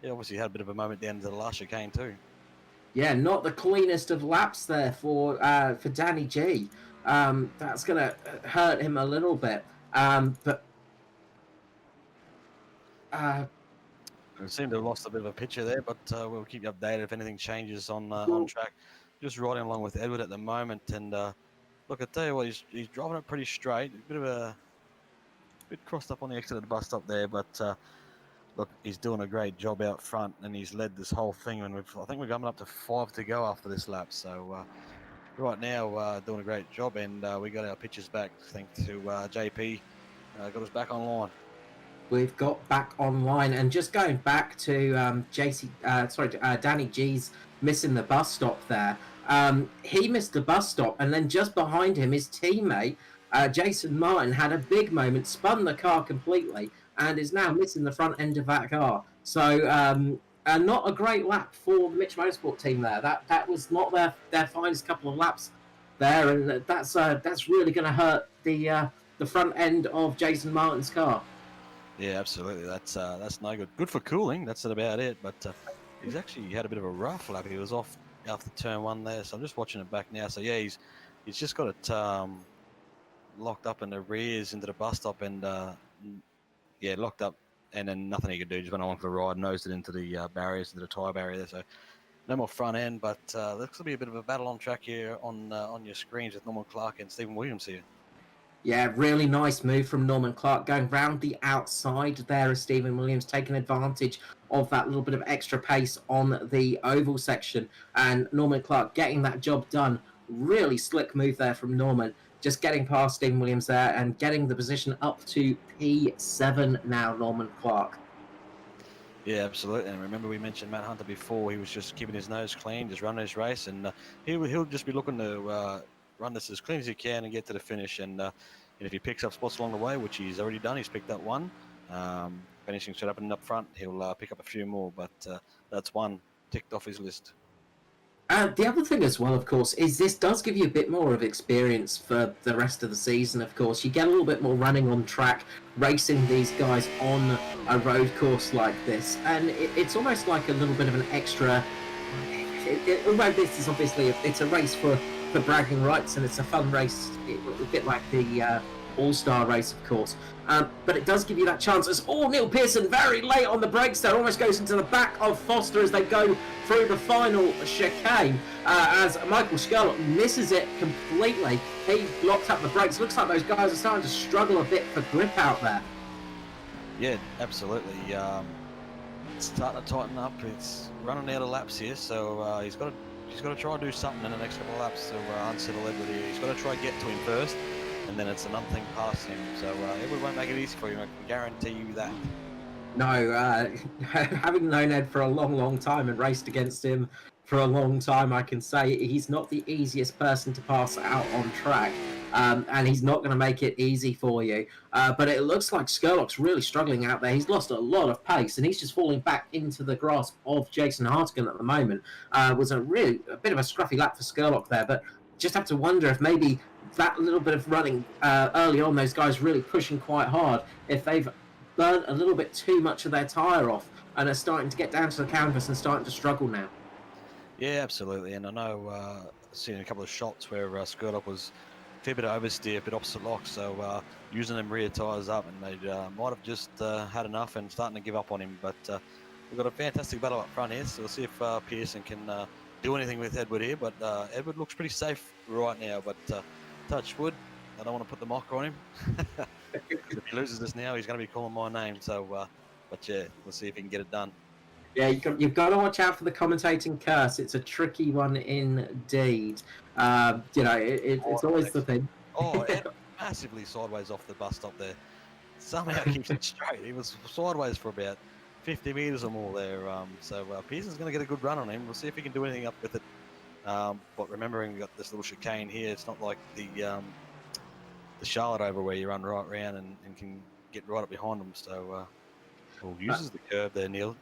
he obviously had a bit of a moment down to the last chicane too. Yeah, not the cleanest of laps there for Danny G. That's going to hurt him a little bit. But we seem to have lost a bit of a picture there, but we'll keep you updated if anything changes on track. Just riding along with Edward at the moment, and look, I tell you what, he's driving it pretty straight. A bit crossed up on the exit of the bus stop there, but look, he's doing a great job out front, and he's led this whole thing. And I think we're coming up to 5 to go after this lap. So right now, doing a great job, and we got our pictures back thanks to JP. Got us back online. We've got back online, and just going back to Danny G's missing the bus stop there. He missed the bus stop, and then just behind him, his teammate Jason Martin had a big moment, spun the car completely, and is now missing the front end of that car. So not a great lap for the Mitch Motorsport team there. That was not their finest couple of laps there, and that's really going to hurt the front end of Jason Martin's car. Yeah, absolutely. That's no good. Good for cooling. That's about it. But he's actually had a bit of a rough lap. He was off after turn 1 there. So I'm just watching it back now. So yeah, he's just got it locked up in the rears into the bus stop, and locked up, and then nothing he could do. Just went on for the ride, nosed it into the barriers, into the tyre barrier there. So no more front end. But looks to be a bit of a battle on track here on your screens with Norman Clark and Stephen Williams here. Yeah, really nice move from Norman Clark, going round the outside there as Stephen Williams, taking advantage of that little bit of extra pace on the oval section, and Norman Clark getting that job done. Really slick move there from Norman, just getting past Stephen Williams there and getting the position up to P7 now, Norman Clark. Yeah, absolutely. And remember, we mentioned Matt Hunter before. He was just keeping his nose clean, just running his race, and he'll just be looking to run this as clean as he can and get to the finish. And if he picks up spots along the way, which he's already done, he's picked up one, finishing straight up and up front, he'll pick up a few more. But that's one ticked off his list. The other thing as well, of course, is this does give you a bit more of experience for the rest of the season, of course. You get a little bit more running on track, racing these guys on a road course like this. And it's almost like a little bit of an extra... although this is obviously it's a race for bragging rights, and it's a fun race, a bit like the all-star race, of course. But it does give you that chance. As Neil Pearson very late on the brakes there, almost goes into the back of Foster as they go through the final chicane. As Michael Skurlock misses it completely. He blocked up the brakes. Looks like those guys are starting to struggle a bit for grip out there. Yeah, absolutely. It's starting to tighten up. It's running out of laps here, so he's got to try and do something in the next couple of laps to unsettle Edward here. He's got to try and get to him first, and then it's another thing past him. So Edward won't make it easy for you, I can guarantee you that. No, having known Ed for a long, long time and raced against him for a long time, I can say he's not the easiest person to pass out on track. And he's not going to make it easy for you. But it looks like Skurlock's really struggling out there. He's lost a lot of pace, and he's just falling back into the grasp of Jason Hartigan at the moment. Was a bit of a scruffy lap for Skurlock there, but just have to wonder if maybe that little bit of running early on, those guys really pushing quite hard, if they've burnt a little bit too much of their tyre off and are starting to get down to the canvas and starting to struggle now. Yeah, absolutely. And I know seen a couple of shots where Skurlock was a fair bit of oversteer, a bit opposite lock, so using them rear tyres up, and they might have just had enough and starting to give up on him. But we've got a fantastic battle up front here, so we'll see if Pearson can do anything with Edward here. But Edward looks pretty safe right now, but touch wood, I don't want to put the mocker on him. If he loses this now, he's going to be calling my name. So, but yeah, we'll see if he can get it done. Yeah, you've got to watch out for the commentating curse. It's a tricky one indeed. It's always the thing. Ed massively sideways off the bus stop there. Somehow keeps it straight. He was sideways for about 50 metres or more there. So Pearson's going to get a good run on him. We'll see if he can do anything up with it. But remembering we've got this little chicane here, it's not like the Charlotte over where you run right round and can get right up behind them. So uses the curb there, Neil.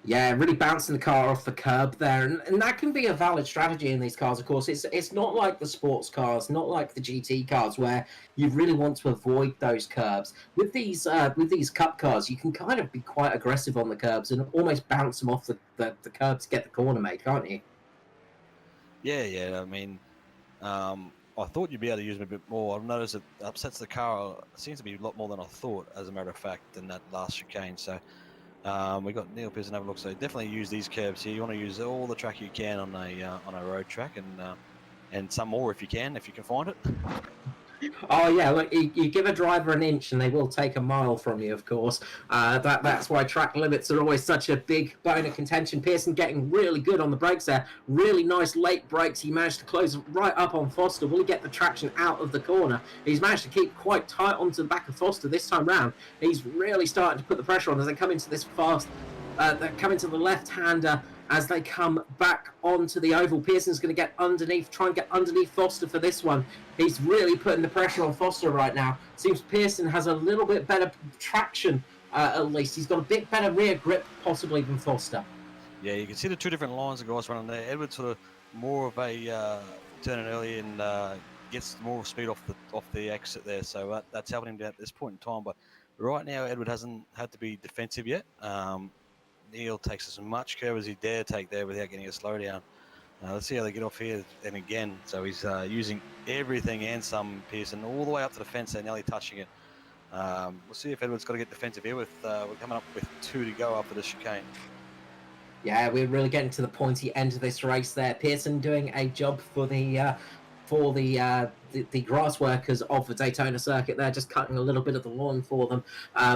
Yeah, really bouncing the car off the curb there, and that can be a valid strategy in these cars. Of course, it's not like the sports cars, not like the GT cars, where you really want to avoid those curbs. With these cup cars, you can kind of be quite aggressive on the curbs and almost bounce them off the curb to get the corner made, can't you? Yeah. I mean, I thought you'd be able to use them a bit more. I've noticed it upsets the car. It seems to be a lot more than I thought, as a matter of fact, than that last chicane. So we got Neil Pearson have a look. So definitely use these curbs here. You want to use all the track you can on a road track, and some more if you can find it. Oh yeah, look, you give a driver an inch and they will take a mile from you, of course. That's why track limits are always such a big bone of contention. Pearson getting really good on the brakes there. Really nice late brakes. He managed to close right up on Foster. Will he get the traction out of the corner? He's managed to keep quite tight onto the back of Foster this time round. He's really starting to put the pressure on as they come into this fast. They come into the left-hander as they come back onto the oval. Pearson's going to get underneath, try and get underneath Foster for this one. He's really putting the pressure on Foster right now. Seems Pearson has a little bit better traction, at least. He's got a bit better rear grip, possibly, than Foster. Yeah, you can see the two different lines of guys running there. Edward's sort of more of a turning early and gets more speed off the exit there. So that's helping him at this point in time. But right now, Edward hasn't had to be defensive yet. Neil takes as much curve as he dare take there without getting a slowdown. Let's see how they get off here. And again, so he's using everything and some Pearson all the way up to the fence there, nearly touching it. We'll see if Edward's got to get defensive here. We're coming up with 2 to go after the chicane. Yeah, we're really getting to the pointy end of this race there. Pearson doing a job for the grass workers of the Daytona circuit there, just cutting a little bit of the lawn for them.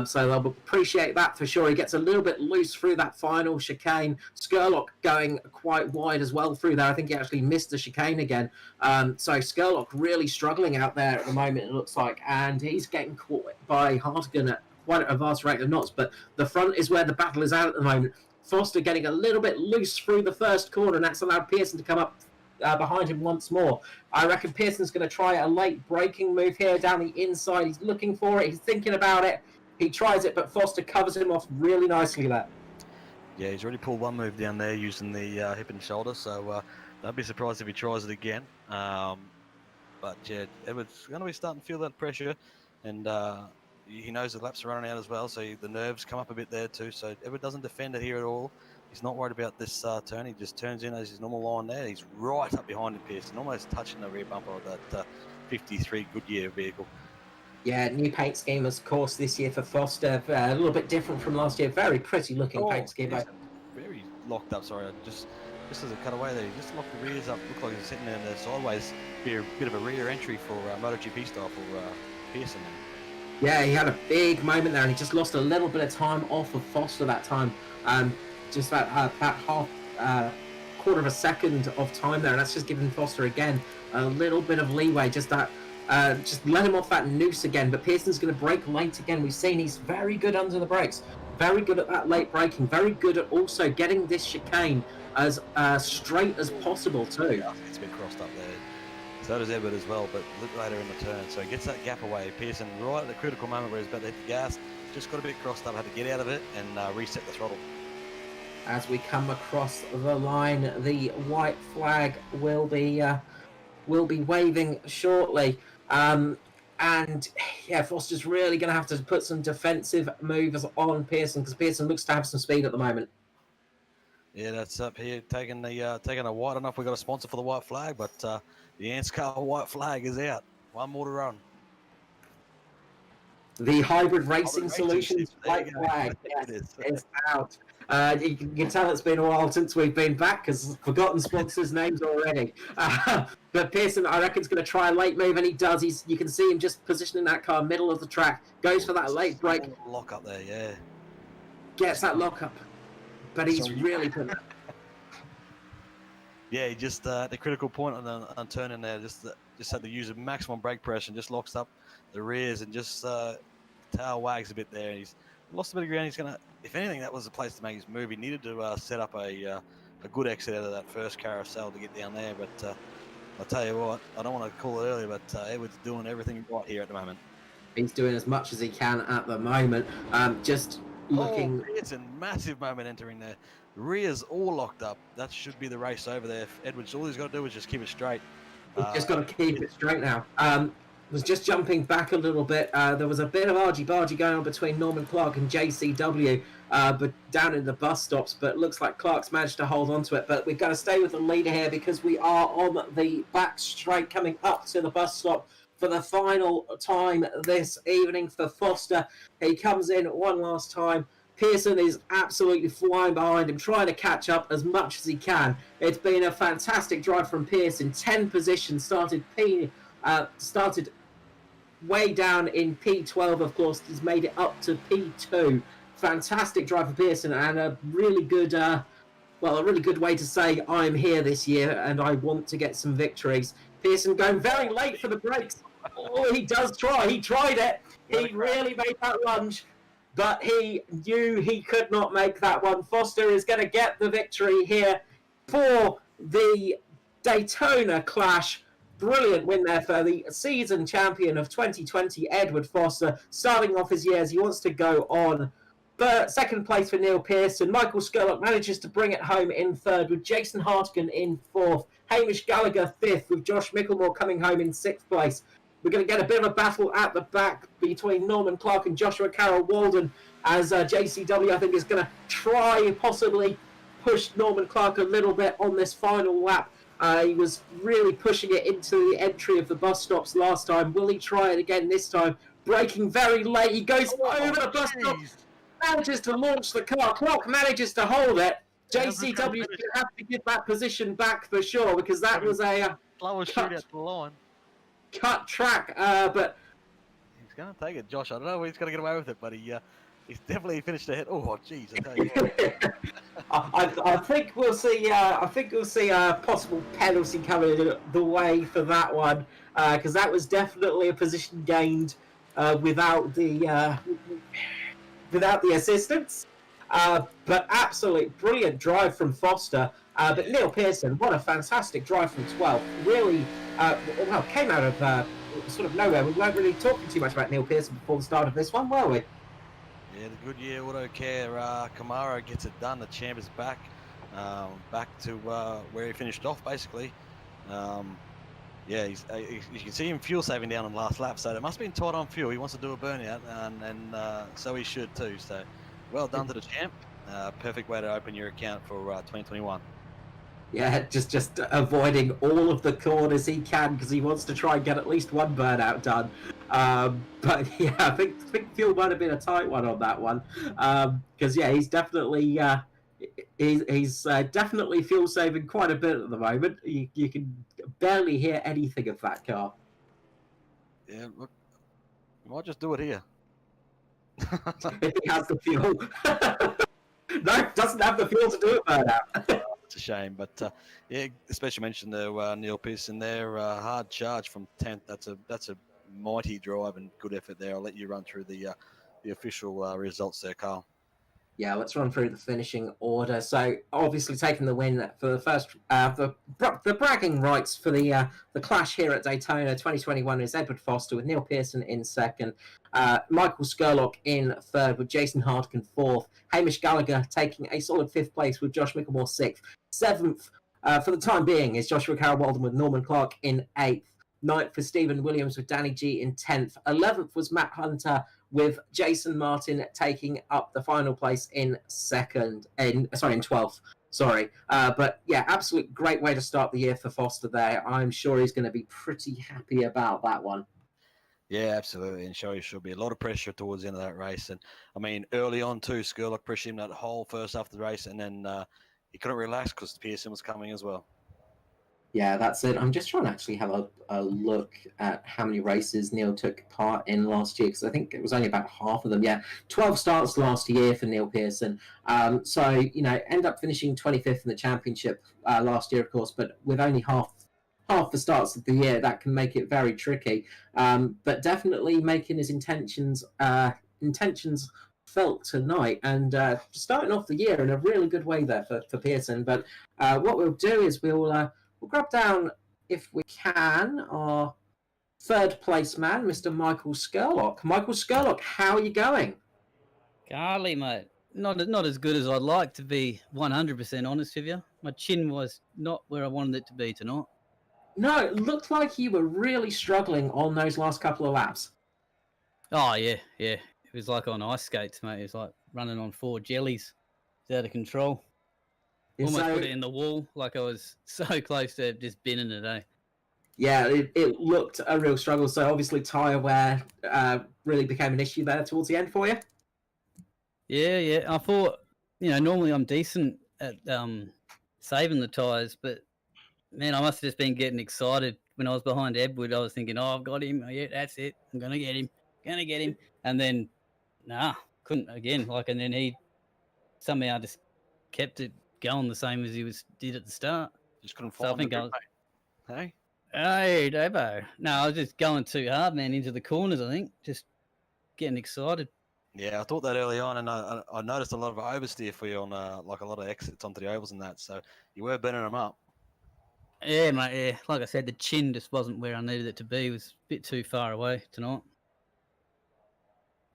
So they'll appreciate that for sure. He gets a little bit loose through that final chicane. Skurlock going quite wide as well through there. I think he actually missed the chicane again. So Skurlock really struggling out there at the moment, it looks like, and he's getting caught by Hartigan at quite a vast rate of knots, but the front is where the battle is at the moment. Foster getting a little bit loose through the first corner, and that's allowed Pearson to come up behind him once more. I reckon Pearson's going to try a late braking move here down the inside. He's looking for it. He's thinking about it. He tries it, but Foster covers him off really nicely there. Yeah, he's already pulled one move down there using the hip and shoulder, so don't be surprised if he tries it again. But yeah, Edward's going to be starting to feel that pressure, and he knows the laps are running out as well, so the nerves come up a bit there too. So Edward doesn't defend it here at all. He's not worried about this turn. He just turns in as his normal line there. He's right up behind him, Pearson, almost touching the rear bumper of that 53 Goodyear vehicle. Yeah, new paint scheme, of course, this year for Foster. A little bit different from last year. Very pretty looking paint scheme. Pearson, very locked up. Sorry, just as a cutaway there, he just locked the rears up. Looked like he's sitting in there sideways. Be a bit of a rear entry for MotoGP style for Pearson. Yeah, he had a big moment there, and he just lost a little bit of time off of Foster that time. Just about half, quarter of a second of time there, and that's just giving Foster again a little bit of leeway. Just let him off that noose again. But Pearson's going to brake late again. We've seen he's very good under the brakes, very good at that late braking, very good at also getting this chicane as straight as possible too. Yeah, it's been crossed up there. So does Edward as well, but a little later in the turn. So he gets that gap away. Pearson, right at the critical moment where he's about to hit the gas, just got a bit crossed up, had to get out of it and reset the throttle. As we come across the line, the white flag will be waving shortly. And yeah, Foster's really going to have to put some defensive moves on Pearson, because Pearson looks to have some speed at the moment. Yeah, that's up here taking a white enough. We've got a sponsor for the white flag, but the ANZCAR white flag is out. One more to run. The hybrid racing solutions white flag is out. You can tell it's been a while since we've been back, because I've forgotten sponsors' names already. But Pearson, I reckon, is going to try a late move, and he does. You can see him just positioning that car middle of the track. Goes for that late brake. Lock up there, yeah. Gets that lock up. But he's really put that. Yeah, he just the critical point on turning there, just had to use a maximum brake pressure and just locks up the rears and just tail wags a bit there. He's lost a bit of ground. He's gonna, if anything, that was the place to make his move. He needed to set up a good exit out of that first carousel to get down there. But I'll tell you what, I don't want to call it earlier, but Edward's doing everything right here at the moment. He's doing as much as he can at the moment. Just looking. Oh, it's a massive moment entering there. Rear's all locked up. That should be the race over there. Edwards, all he's got to do is just keep it straight. He's just got to keep it straight now. Was just jumping back a little bit. There was a bit of argy-bargy going on between Norman Clark and JCW, but down in the bus stops. But it looks like Clark's managed to hold on to it. But we've got to stay with the leader here, because we are on the back straight coming up to the bus stop for the final time this evening for Foster. He comes in one last time. Pearson is absolutely flying behind him, trying to catch up as much as he can. It's been a fantastic drive from Pearson. 10 positions, started way down in P12, of course. He's made it up to P2. Fantastic drive for Pearson, and a really good, a really good way to say I'm here this year and I want to get some victories. Pearson going very late for the brakes. Oh, he does try. He tried it. He really made that lunge, but he knew he could not make that one. Foster is going to get the victory here for the Daytona Clash. Brilliant win there for the season champion of 2020, Edward Foster, starting off his year as he wants to go on. But second place for Neil Pearson. Michael Skurlock manages to bring it home in third, with Jason Hartigan in fourth. Hamish Gallagher fifth, with Josh Micklemore coming home in sixth place. We're going to get a bit of a battle at the back between Norman Clark and Joshua Carroll Walden, as JCW, I think, is going to try possibly push Norman Clark a little bit on this final lap. He was really pushing it into the entry of the bus stops last time. Will he try it again this time? Braking very late. He goes over the bus stop, manages to launch the car. Clark manages to hold it. JCW is going to have to give that position back for sure, because that was a slower shoot at the line. Cut track, but he's going to take it, Josh. I don't know if he's going to get away with it, but he's definitely finished ahead. Oh, jeez, I tell you what. I think we'll see. I think we'll see a possible penalty coming the way for that one, because that was definitely a position gained without the assistance. But absolutely brilliant drive from Foster. But Neil Pearson, what a fantastic drive from 12th. Really, came out of sort of nowhere. We weren't really talking too much about Neil Pearson before the start of this one, were we? Yeah, the Goodyear Auto Care Camaro gets it done. The champ is back to where he finished off, basically. Yeah, you can see him fuel saving down on the last lap, so it must have been tight on fuel. He wants to do a burnout, and so he should too. So, well done to the champ. Perfect way to open your account for 2021. Yeah, just avoiding all of the corners he can, because he wants to try and get at least one burnout done. But yeah, I think Fuel might have been a tight one on that one, because yeah, he's definitely he's definitely fuel saving quite a bit at the moment. You can barely hear anything of that car. Yeah, look, we might just do it here. If he has the fuel. No, doesn't have the fuel to do it, burnout. It's a shame, but yeah, especially mentioned there Neil Pearson there, hard charge from 10th. That's a mighty drive and good effort there. I'll let you run through the official results there, Carl. Yeah, let's run through the finishing order. So, obviously, taking the win for the first, the bragging rights for the clash here at Daytona 2021 is Edward Foster with Neil Pearson in second, Michael Skurlock in third with Jason Hardkin fourth, Hamish Gallagher taking a solid fifth place with Josh Mickelmore sixth, seventh for the time being is Joshua Carroll-Walden with Norman Clark in eighth, ninth for Stephen Williams with Danny G in 10th, 11th was Matt Hunter with Jason Martin taking up the final place in 12th. Sorry. But yeah, absolute great way to start the year for Foster there. I'm sure he's going to be pretty happy about that one. Yeah, absolutely. And sure, should be a lot of pressure towards the end of that race. And I mean, early on too, Skurlock pressured him that whole first half of the race, and then he couldn't relax because Pearson was coming as well. Yeah, that's it. I'm just trying to actually have a look at how many races Neil took part in last year, because I think it was only about half of them. Yeah, 12 starts last year for Neil Pearson. So, end up finishing 25th in the championship last year, of course, but with only half the starts of the year, that can make it very tricky. But definitely making his intentions felt tonight, and starting off the year in a really good way there for Pearson. But what we'll do is we'll grab down, if we can, our third place man, Mr. Michael Skurlock. Michael Skurlock, how are you going? Golly, mate. Not as good as I'd like to be, 100% honest with you. My chin was not where I wanted it to be tonight. No, it looked like you were really struggling on those last couple of laps. Oh, yeah. It was like on ice skates, mate. It was like running on 4 jellies. It's out of control. Almost put it in the wall, like I was so close to just binning it, eh? Yeah, it looked a real struggle. So obviously tyre wear really became an issue there towards the end for you? Yeah. I thought, normally I'm decent at saving the tyres, but, man, I must have just been getting excited. When I was behind Edward, I was thinking, oh, I've got him. Yeah, that's it. I'm going to get him. And then, couldn't again. And then he somehow just kept it going the same as he did at the start. Just couldn't find the grip, mate. Hey, Davo. No, I was just going too hard, man, into the corners, I think. Just getting excited. Yeah, I thought that early on, and I noticed a lot of oversteer for you on a lot of exits onto the ovals and that, so you were burning them up. Yeah, mate, yeah. Like I said, the chin just wasn't where I needed it to be. It was a bit too far away tonight.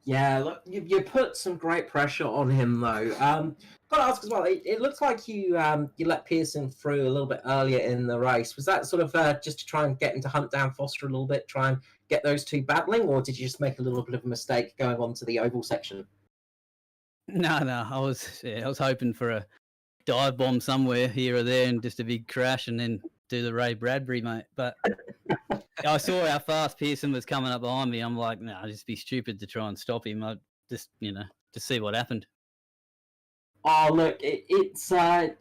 Yeah, look, you put some great pressure on him, though. Got to ask as well, it looks like you let Pearson through a little bit earlier in the race. Was that sort of just to try and get him to hunt down Foster a little bit, try and get those two battling, or did you just make a little bit of a mistake going on to the oval section? No, I was hoping for a dive bomb somewhere here or there and just a big crash and then do the Ray Bradbury, mate. But I saw how fast Pearson was coming up behind me. I'm like, no, I'd just be stupid to try and stop him. I just, to see what happened. Oh, look, it's one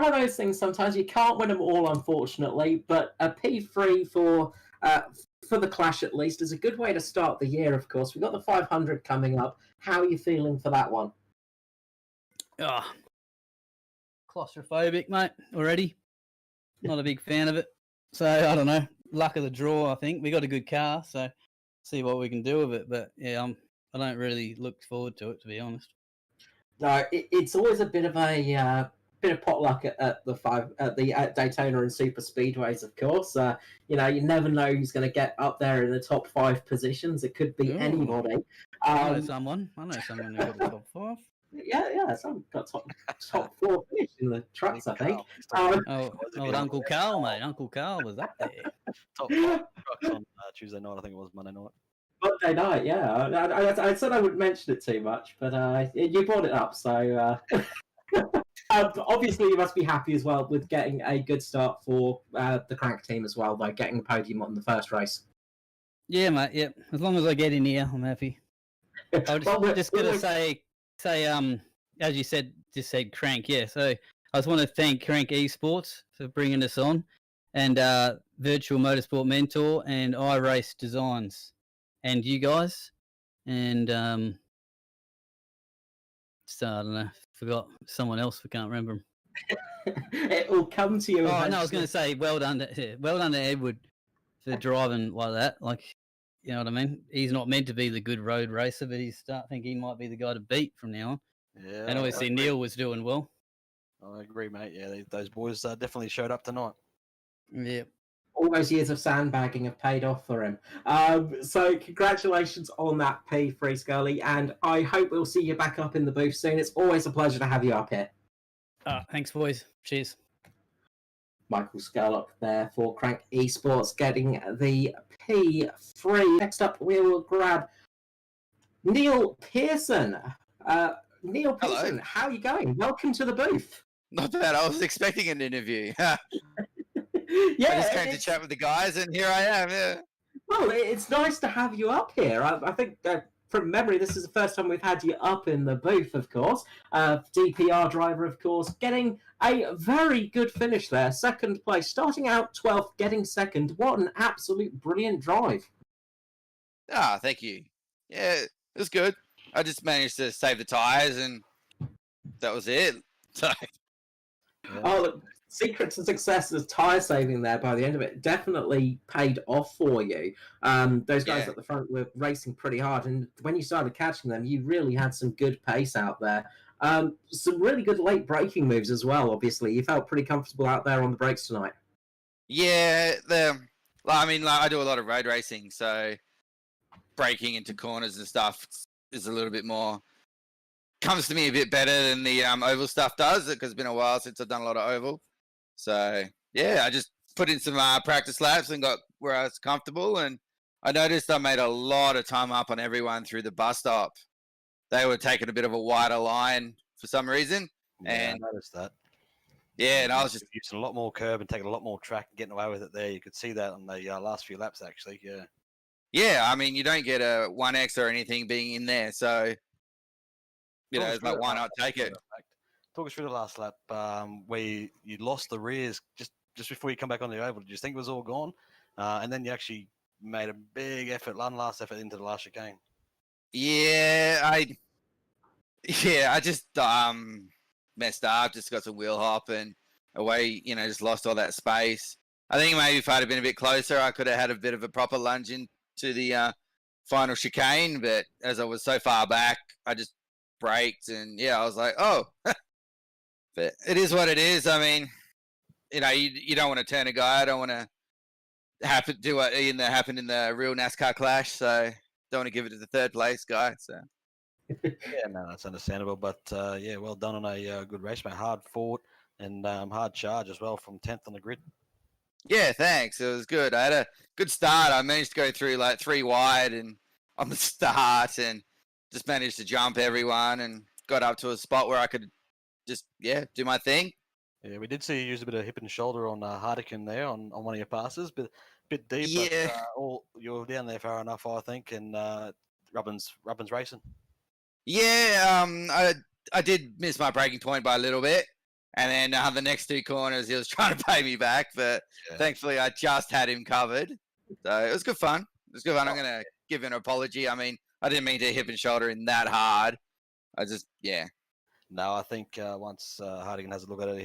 of those things. Sometimes you can't win them all, unfortunately. But a P3 for the clash, at least, is a good way to start the year. Of course, we've got the 500 coming up. How are you feeling for that one? Oh, claustrophobic, mate. Already, not a big fan of it. So I don't know. Luck of the draw, I think. We got a good car, so see what we can do with it. But yeah, I don't really look forward to it, to be honest. No, it's always a bit of potluck at Daytona and super speedways, of course. You never know who's going to get up there in the top 5 positions. It could be anybody. I know someone who got the top 5. Yeah, someone got top 4 finish in the trucks, I think. Uncle Carl, mate. Uncle Carl was up there. Top 5 trucks on Tuesday night. I think it was Monday night. Monday night, yeah. I said I wouldn't mention it too much, but you brought it up, so obviously you must be happy as well with getting a good start for the Crank team as well, though, getting the podium on the first race. Yeah, mate. Yep. As long as I get in here, I'm happy. I was Well, just gonna say, as you said, just said Crank. Yeah. So I just want to thank Crank Esports for bringing us on, and Virtual Motorsport Mentor and iRace Designs, and you guys, and so I don't know, forgot someone else. I can't remember 'em. it will come to you. Oh no, I was eventually. going to say well done, well done to Edward for driving like that. Like, you know what I mean? He's not meant to be the good road racer, but he's starting to think he might be the guy to beat from now on. Yeah, And obviously Neil was doing well. I agree, mate. Yeah, those boys definitely showed up tonight. Yeah. All those years of sandbagging have paid off for him. So congratulations on that, P3 Scully, and I hope we'll see you back up in the booth soon. It's always a pleasure to have you up here. Thanks, boys. Cheers. Michael Scarlock there for Crank Esports getting the P3. Next up, we will grab Neil Pearson. Neil Pearson, Hello. how are you going? Welcome to the booth. Not bad. I was expecting an interview. I Yeah, just came to chat with the guys, and here I am. Yeah. well, it's nice to have you up here. I think from memory, this is the first time we've had you up in the booth, of course. DPR driver, of course, getting a very good finish there. Second place, starting out 12th, getting second. What an absolute brilliant drive. Ah, thank you. Yeah, it was good. I just managed to save the tires, and that was it. So, Yeah. Oh, the secret to success is tyre saving there by the end of it. Definitely paid off for you. Those guys Yeah. at the front were racing pretty hard, and when you started catching them, you really had some good pace out there. Some really good late braking moves as well, obviously. You felt pretty comfortable out there on the brakes tonight. yeah, I do a lot of road racing, so braking into corners and stuff is a little bit more comes to me a bit better than the oval stuff does, because it's been a while since I've done a lot of oval. So yeah, I just put in some practice laps and got where I was comfortable, and I noticed I made a lot of time up on everyone through the bus stop. They were taking a bit of a wider line for some reason, Yeah, and I noticed that. yeah, and I was just using a lot more curb and taking a lot more track and getting away with it there. You could see that on the last few laps, actually. Yeah. yeah. I mean, you don't get a 1x or anything being in there, so you know, it's like, why not take it? Talk us through the last lap where you lost the rears just before you come back on the oval. Did you think it was all gone? And then you actually made a big effort, one last effort into the last chicane. Yeah, I just messed up, just got some wheel hop and away, you know, just lost all that space. I think maybe if I'd have been a bit closer, I could have had a bit of a proper lunge into the final chicane, but as I was so far back, I just braked, and yeah, I was like, oh. But it is what it is. I mean, you know, you don't want to turn a guy. I don't want to do what happened in the real NASCAR clash, so don't want to give it to the third place guy. So Yeah, no, that's understandable. But yeah, well done on a good race, mate. Hard fought and hard charge as well from 10th on the grid. yeah, thanks. It was good. I had a good start. I managed to go through like 3 wide and on the start, and just managed to jump everyone and got up to a spot where I could just do my thing. Yeah, we did see you use a bit of hip and shoulder on Hardikin there on one of your passes, but a bit deep. Yeah. But you're down there far enough, I think, and Rubbin's racing. Yeah, I did miss my breaking point by a little bit, and then the next 2 corners he was trying to pay me back, but thankfully I just had him covered. So it was good fun. It was good fun. I'm gonna give an apology. I mean, I didn't mean to hip and shoulder in that hard. I just No, I think once Hardigan has a look at it,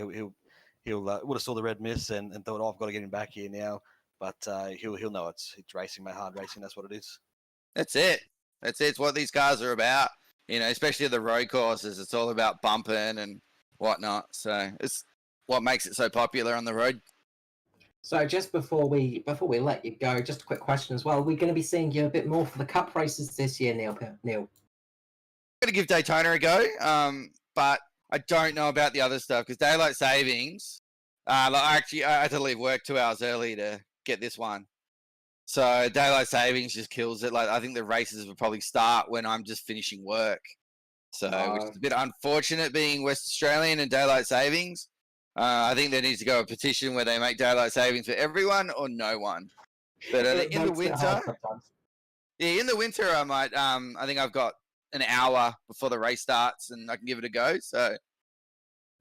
he'll would have saw the red miss and thought, oh, I've got to get him back here now. But he'll know it's racing, mate, hard racing. That's what it is. That's it. It's what these cars are about. You know, especially the road courses. It's all about bumping and whatnot. So it's what makes it so popular on the road. So just before we let you go, just a quick question as well. Are we going to be seeing you a bit more for the Cup races this year, Neil? I'm going to give Daytona a go, but I don't know about the other stuff because daylight savings. I had to leave work 2 hours early to get this one. So daylight savings just kills it. Like, I think the races will probably start when I'm just finishing work. So which is a bit unfortunate being West Australian and daylight savings. I think there needs to go a petition where they make daylight savings for everyone or no one. But in the winter, Yeah, in the winter, I might. I think I've got an hour before the race starts, and I can give it a go. So,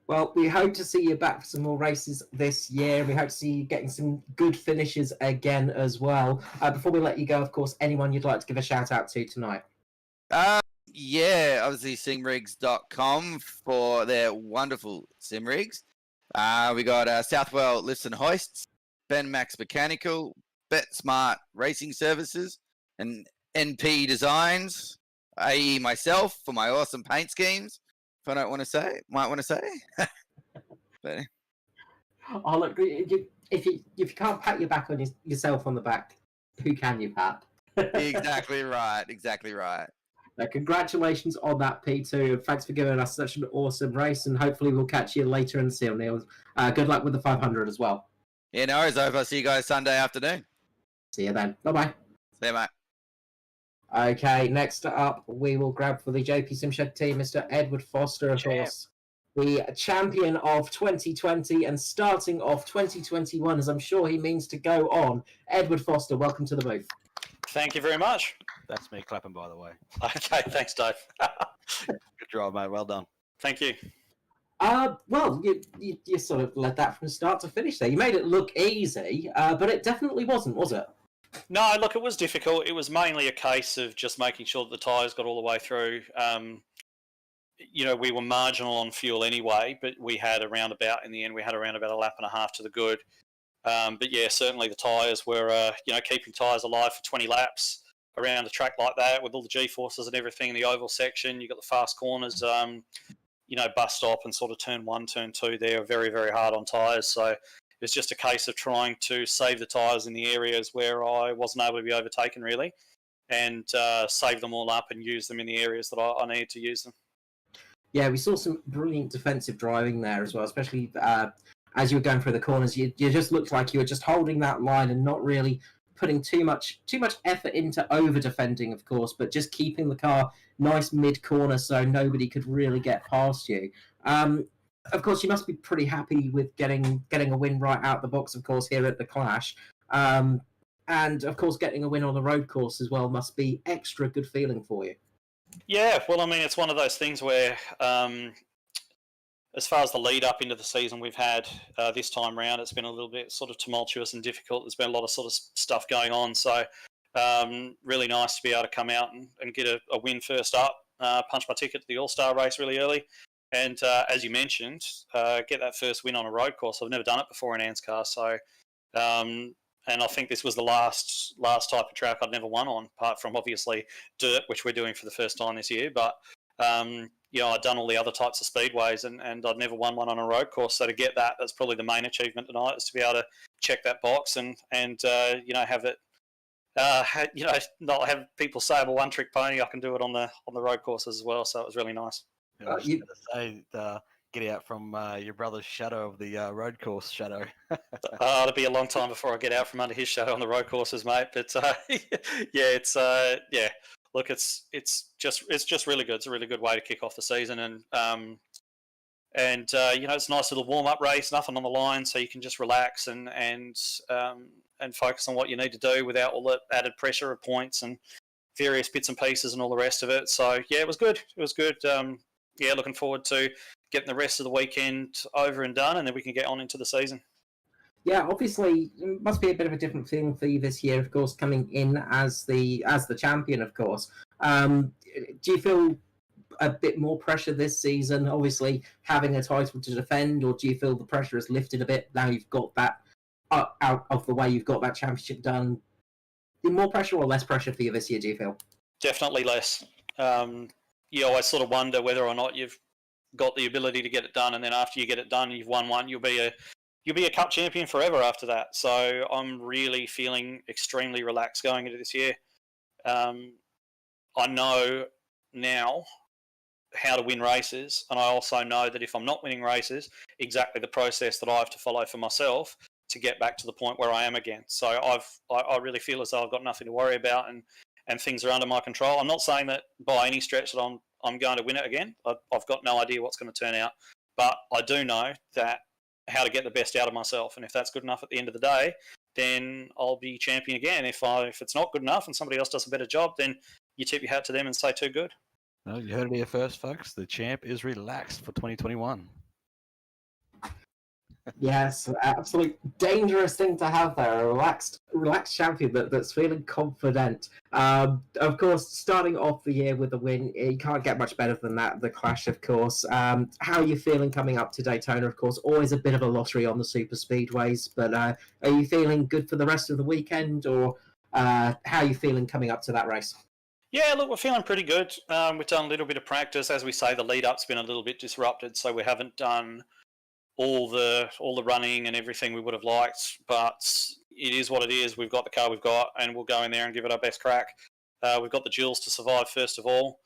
Well, we hope to see you back for some more races this year. We hope to see you getting some good finishes again as well. Before we let you go, of course, anyone you'd like to give a shout out to tonight? yeah, obviously simrigs.com for their wonderful sim rigs. We got Southwell Lifts and Hoists, Ben Max Mechanical, BetSmart Racing Services, and NP Designs, i.e. myself for my awesome paint schemes. If I don't want to say, might want to say. But Oh, look, if you can't pat your back on yourself on the back, who can you pat? exactly right. Exactly right. Congratulations on that, P2, and thanks for giving us such an awesome race, and hopefully we'll catch you later in the seal, Neil. Good luck with the 500 as well. Yeah, no worries. I'll see you guys Sunday afternoon. See you then. Bye-bye. See you, mate. Okay, next up, we will grab for the JP Simshed team, Mr. Edward Foster, of course. The champion of 2020 and starting off 2021, as I'm sure he means to go on. Edward Foster, welcome to the booth. Thank you very much. That's me clapping, by the way. Okay, thanks, Dave. Good job, mate. Well done. Thank you. Well, you sort of led that from start to finish there. You made it look easy, but it definitely wasn't, was it? No, look, it was difficult. It was mainly a case of just making sure that the tyres got all the way through. We were marginal on fuel anyway, but we had around about a lap and a half to the good. But yeah, certainly the tyres were, keeping tyres alive for 20 laps around a track like that with all the G-forces and everything in the oval section. You got the fast corners, bus stop and sort of turn 1, turn 2 there, very, very hard on tyres. So it was just a case of trying to save the tyres in the areas where I wasn't able to be overtaken, really, and save them all up and use them in the areas that I needed to use them. Yeah, we saw some brilliant defensive driving there as well, especially as you were going through the corners. You just looked like you were just holding that line and not really putting too much effort into over defending, of course, but just keeping the car nice mid corner so nobody could really get past you. Of course, you must be pretty happy with getting a win right out the box, of course, here at the Clash. And of course, getting a win on the road course as well must be extra good feeling for you. Yeah, well, I mean, it's one of those things where, as far as the lead up into the season we've had this time round, it's been a little bit sort of tumultuous and difficult. There's been a lot of sort of stuff going on. So really nice to be able to come out and get a win first up, punch my ticket to the All-Star race really early. And as you mentioned, get that first win on a road course. I've never done it before in ANZCAR. So, and I think this was the last type of track I'd never won on, apart from obviously dirt, which we're doing for the first time this year. But I'd done all the other types of speedways and I'd never won one on a road course. So to get that's probably the main achievement tonight, is to be able to check that box and have it, not have people say I'm a one-trick pony. I can do it on the road courses as well. So it was really nice. I was going to say, get out from your brother's shadow of the road course shadow. It'll be a long time before I get out from under his shadow on the road courses, mate. But Look, it's just really good. It's a really good way to kick off the season, and it's a nice little warm up race. Nothing on the line, so you can just relax and focus on what you need to do without all the added pressure of points and various bits and pieces and all the rest of it. So yeah, it was good. It was good. Looking forward to getting the rest of the weekend over and done, and then we can get on into the season. Yeah, obviously, it must be a bit of a different feeling for you this year, of course, coming in as the champion, of course. Do you feel a bit more pressure this season, obviously, having a title to defend, or do you feel the pressure has lifted a bit now you've got that out of the way, you've got that championship done? More pressure or less pressure for you this year, do you feel? Definitely less. I sort of wonder whether or not you've got the ability to get it done, and then after you get it done and you've won one, you'll be a cup champion forever after that. So I'm really feeling extremely relaxed going into this year. I know now how to win races, and I also know that if I'm not winning races, exactly the process that I have to follow for myself to get back to the point where I am again. So I really feel as though I've got nothing to worry about, and things are under my control. I'm not saying that by any stretch that I'm going to win it again. I've got no idea what's going to turn out, but I do know that how to get the best out of myself, and if that's good enough at the end of the day, then I'll be champion again. If it's not good enough and somebody else does a better job, then you tip your hat to them and say too good. No, you heard it here first, folks. The champ is relaxed for 2021. Yes, absolutely dangerous thing to have there. A relaxed champion that's feeling confident. Of course, starting off the year with a win, you can't get much better than that. The Clash, of course. How are you feeling coming up to Daytona? Of course, always a bit of a lottery on the super speedways. But are you feeling good for the rest of the weekend, or how are you feeling coming up to that race? Yeah, look, we're feeling pretty good. We've done a little bit of practice. As we say, the lead-up's been a little bit disrupted, so we haven't done all the running and everything we would have liked, but it is what it is. We've got the car we've got, and we'll go in there and give it our best crack. We've got the duels to survive first of all.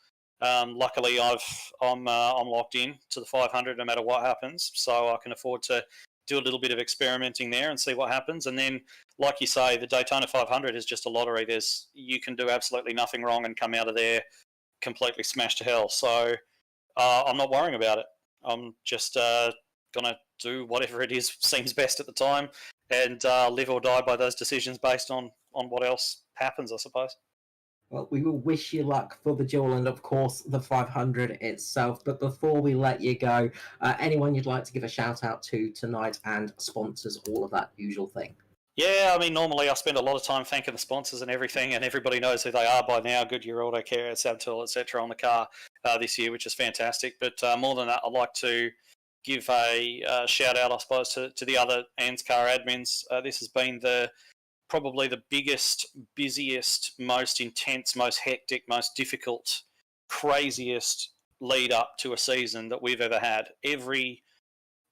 Luckily, I'm locked in to the 500 no matter what happens, so I can afford to do a little bit of experimenting there and see what happens. And then, like you say, the Daytona 500 is just a lottery. You can do absolutely nothing wrong and come out of there completely smashed to hell. So I'm not worrying about it. I'm just gonna do whatever it is seems best at the time, and live or die by those decisions based on what else happens, I suppose. Well, we will wish you luck for the duel and, of course, the 500 itself. But before we let you go, anyone you'd like to give a shout out to tonight and sponsors, all of that usual thing? Yeah, I mean, normally I spend a lot of time thanking the sponsors and everything, and everybody knows who they are by now. Goodyear Auto Care, Sabtool, etc. on the car this year, which is fantastic. But more than that, I'd like to give a shout out, I suppose, to the other ANZCAR admins. This has been probably the biggest, busiest, most intense, most hectic, most difficult, craziest lead up to a season that we've ever had. Every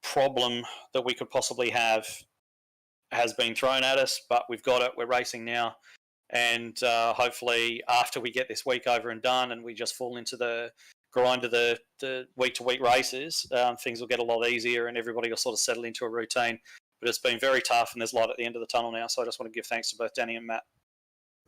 problem that we could possibly have has been thrown at us, but we've got it. We're racing now. And hopefully after we get this week over and done and we just fall into the grind of the week-to-week races, things will get a lot easier and everybody will sort of settle into a routine. But it's been very tough and there's light at the end of the tunnel now. So I just want to give thanks to both Danny and Matt.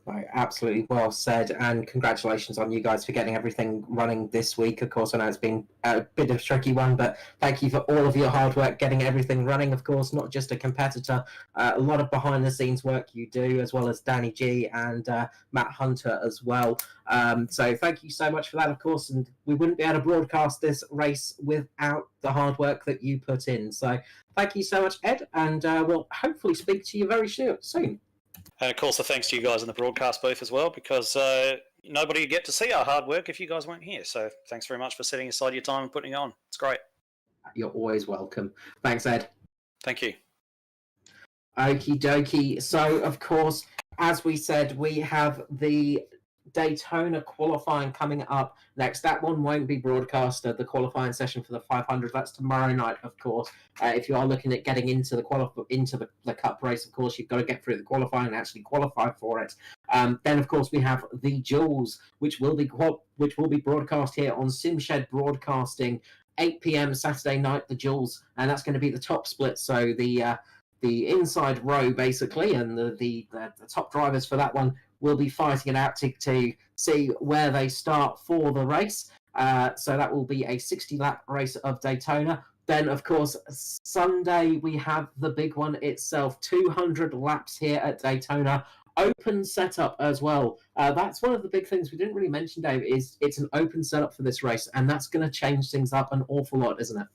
Right, absolutely well said, and congratulations on you guys for getting everything running this week. Of course, I know it's been a bit of a tricky one, but thank you for all of your hard work getting everything running. Of course, not just a competitor, a lot of behind-the-scenes work you do, as well as Danny G and Matt Hunter as well. So thank you so much for that, of course, and we wouldn't be able to broadcast this race without the hard work that you put in. So thank you so much, Ed, and we'll hopefully speak to you very soon. And of course, a thanks to you guys in the broadcast booth as well, because nobody would get to see our hard work if you guys weren't here. So thanks very much for setting aside your time and putting it on. It's great. You're always welcome. Thanks, Ed. Thank you. Okie dokie. So, of course, as we said, we have the Daytona qualifying coming up next. That one won't be broadcasted, the qualifying session for the 500. That's tomorrow night, of course. If you are looking at getting into the cup race, of course, you've got to get through the qualifying and actually qualify for it. Then, of course, we have the duels, which will be broadcast here on SimShed Broadcasting, 8 p.m. Saturday night. The duels, and that's going to be the top split. So the inside row, basically, and the top drivers for that one will be fighting it out to see where they start for the race. So that will be a 60-lap race of Daytona. Then, of course, Sunday we have the big one itself, 200 laps here at Daytona. Open setup as well. That's one of the big things we didn't really mention, Dave, is it's an open setup for this race, and that's going to change things up an awful lot, isn't it?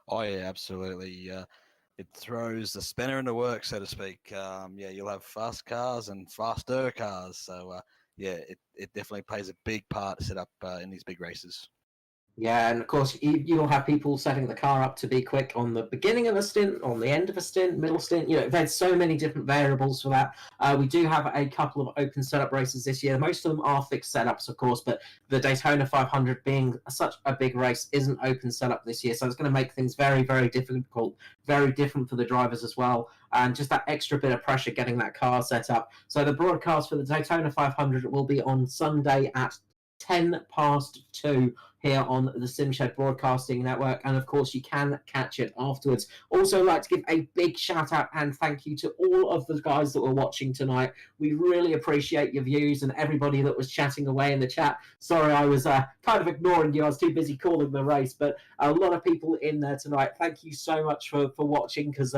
Oh, yeah, absolutely. It throws the spanner in the works, so to speak. You'll have fast cars and faster cars. So, it definitely plays a big part to set up in these big races. Yeah, and of course, you'll have people setting the car up to be quick on the beginning of a stint, on the end of a stint, middle stint. There's so many different variables for that. We do have a couple of open setup races this year. Most of them are fixed setups, of course, but the Daytona 500 being such a big race isn't open setup this year, so it's going to make things very, very difficult, very different for the drivers as well, and just that extra bit of pressure getting that car set up. So the broadcast for the Daytona 500 will be on Sunday at 2:10 here on the SimShed Broadcasting Network, and of course you can catch it afterwards. Also like to give a big shout out and thank you to all of the guys that were watching tonight. We really appreciate your views and everybody that was chatting away in the chat. Sorry I was kind of ignoring you, I was too busy calling the race, but a lot of people in there tonight. Thank you so much for watching, because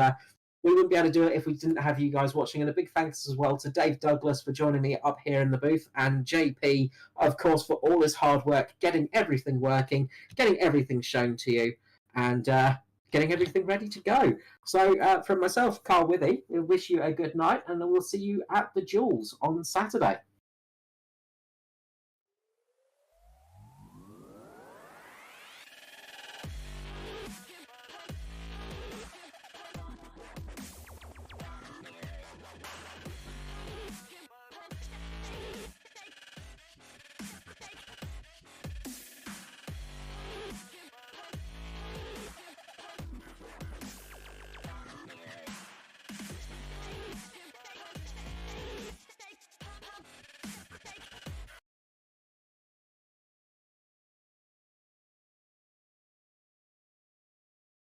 we wouldn't be able to do it if we didn't have you guys watching. And a big thanks as well to Dave Douglas for joining me up here in the booth, and JP, of course, for all his hard work, getting everything working, getting everything shown to you, and getting everything ready to go. So from myself, Carl Withy, we wish you a good night, and we'll see you at the Duels on Saturday.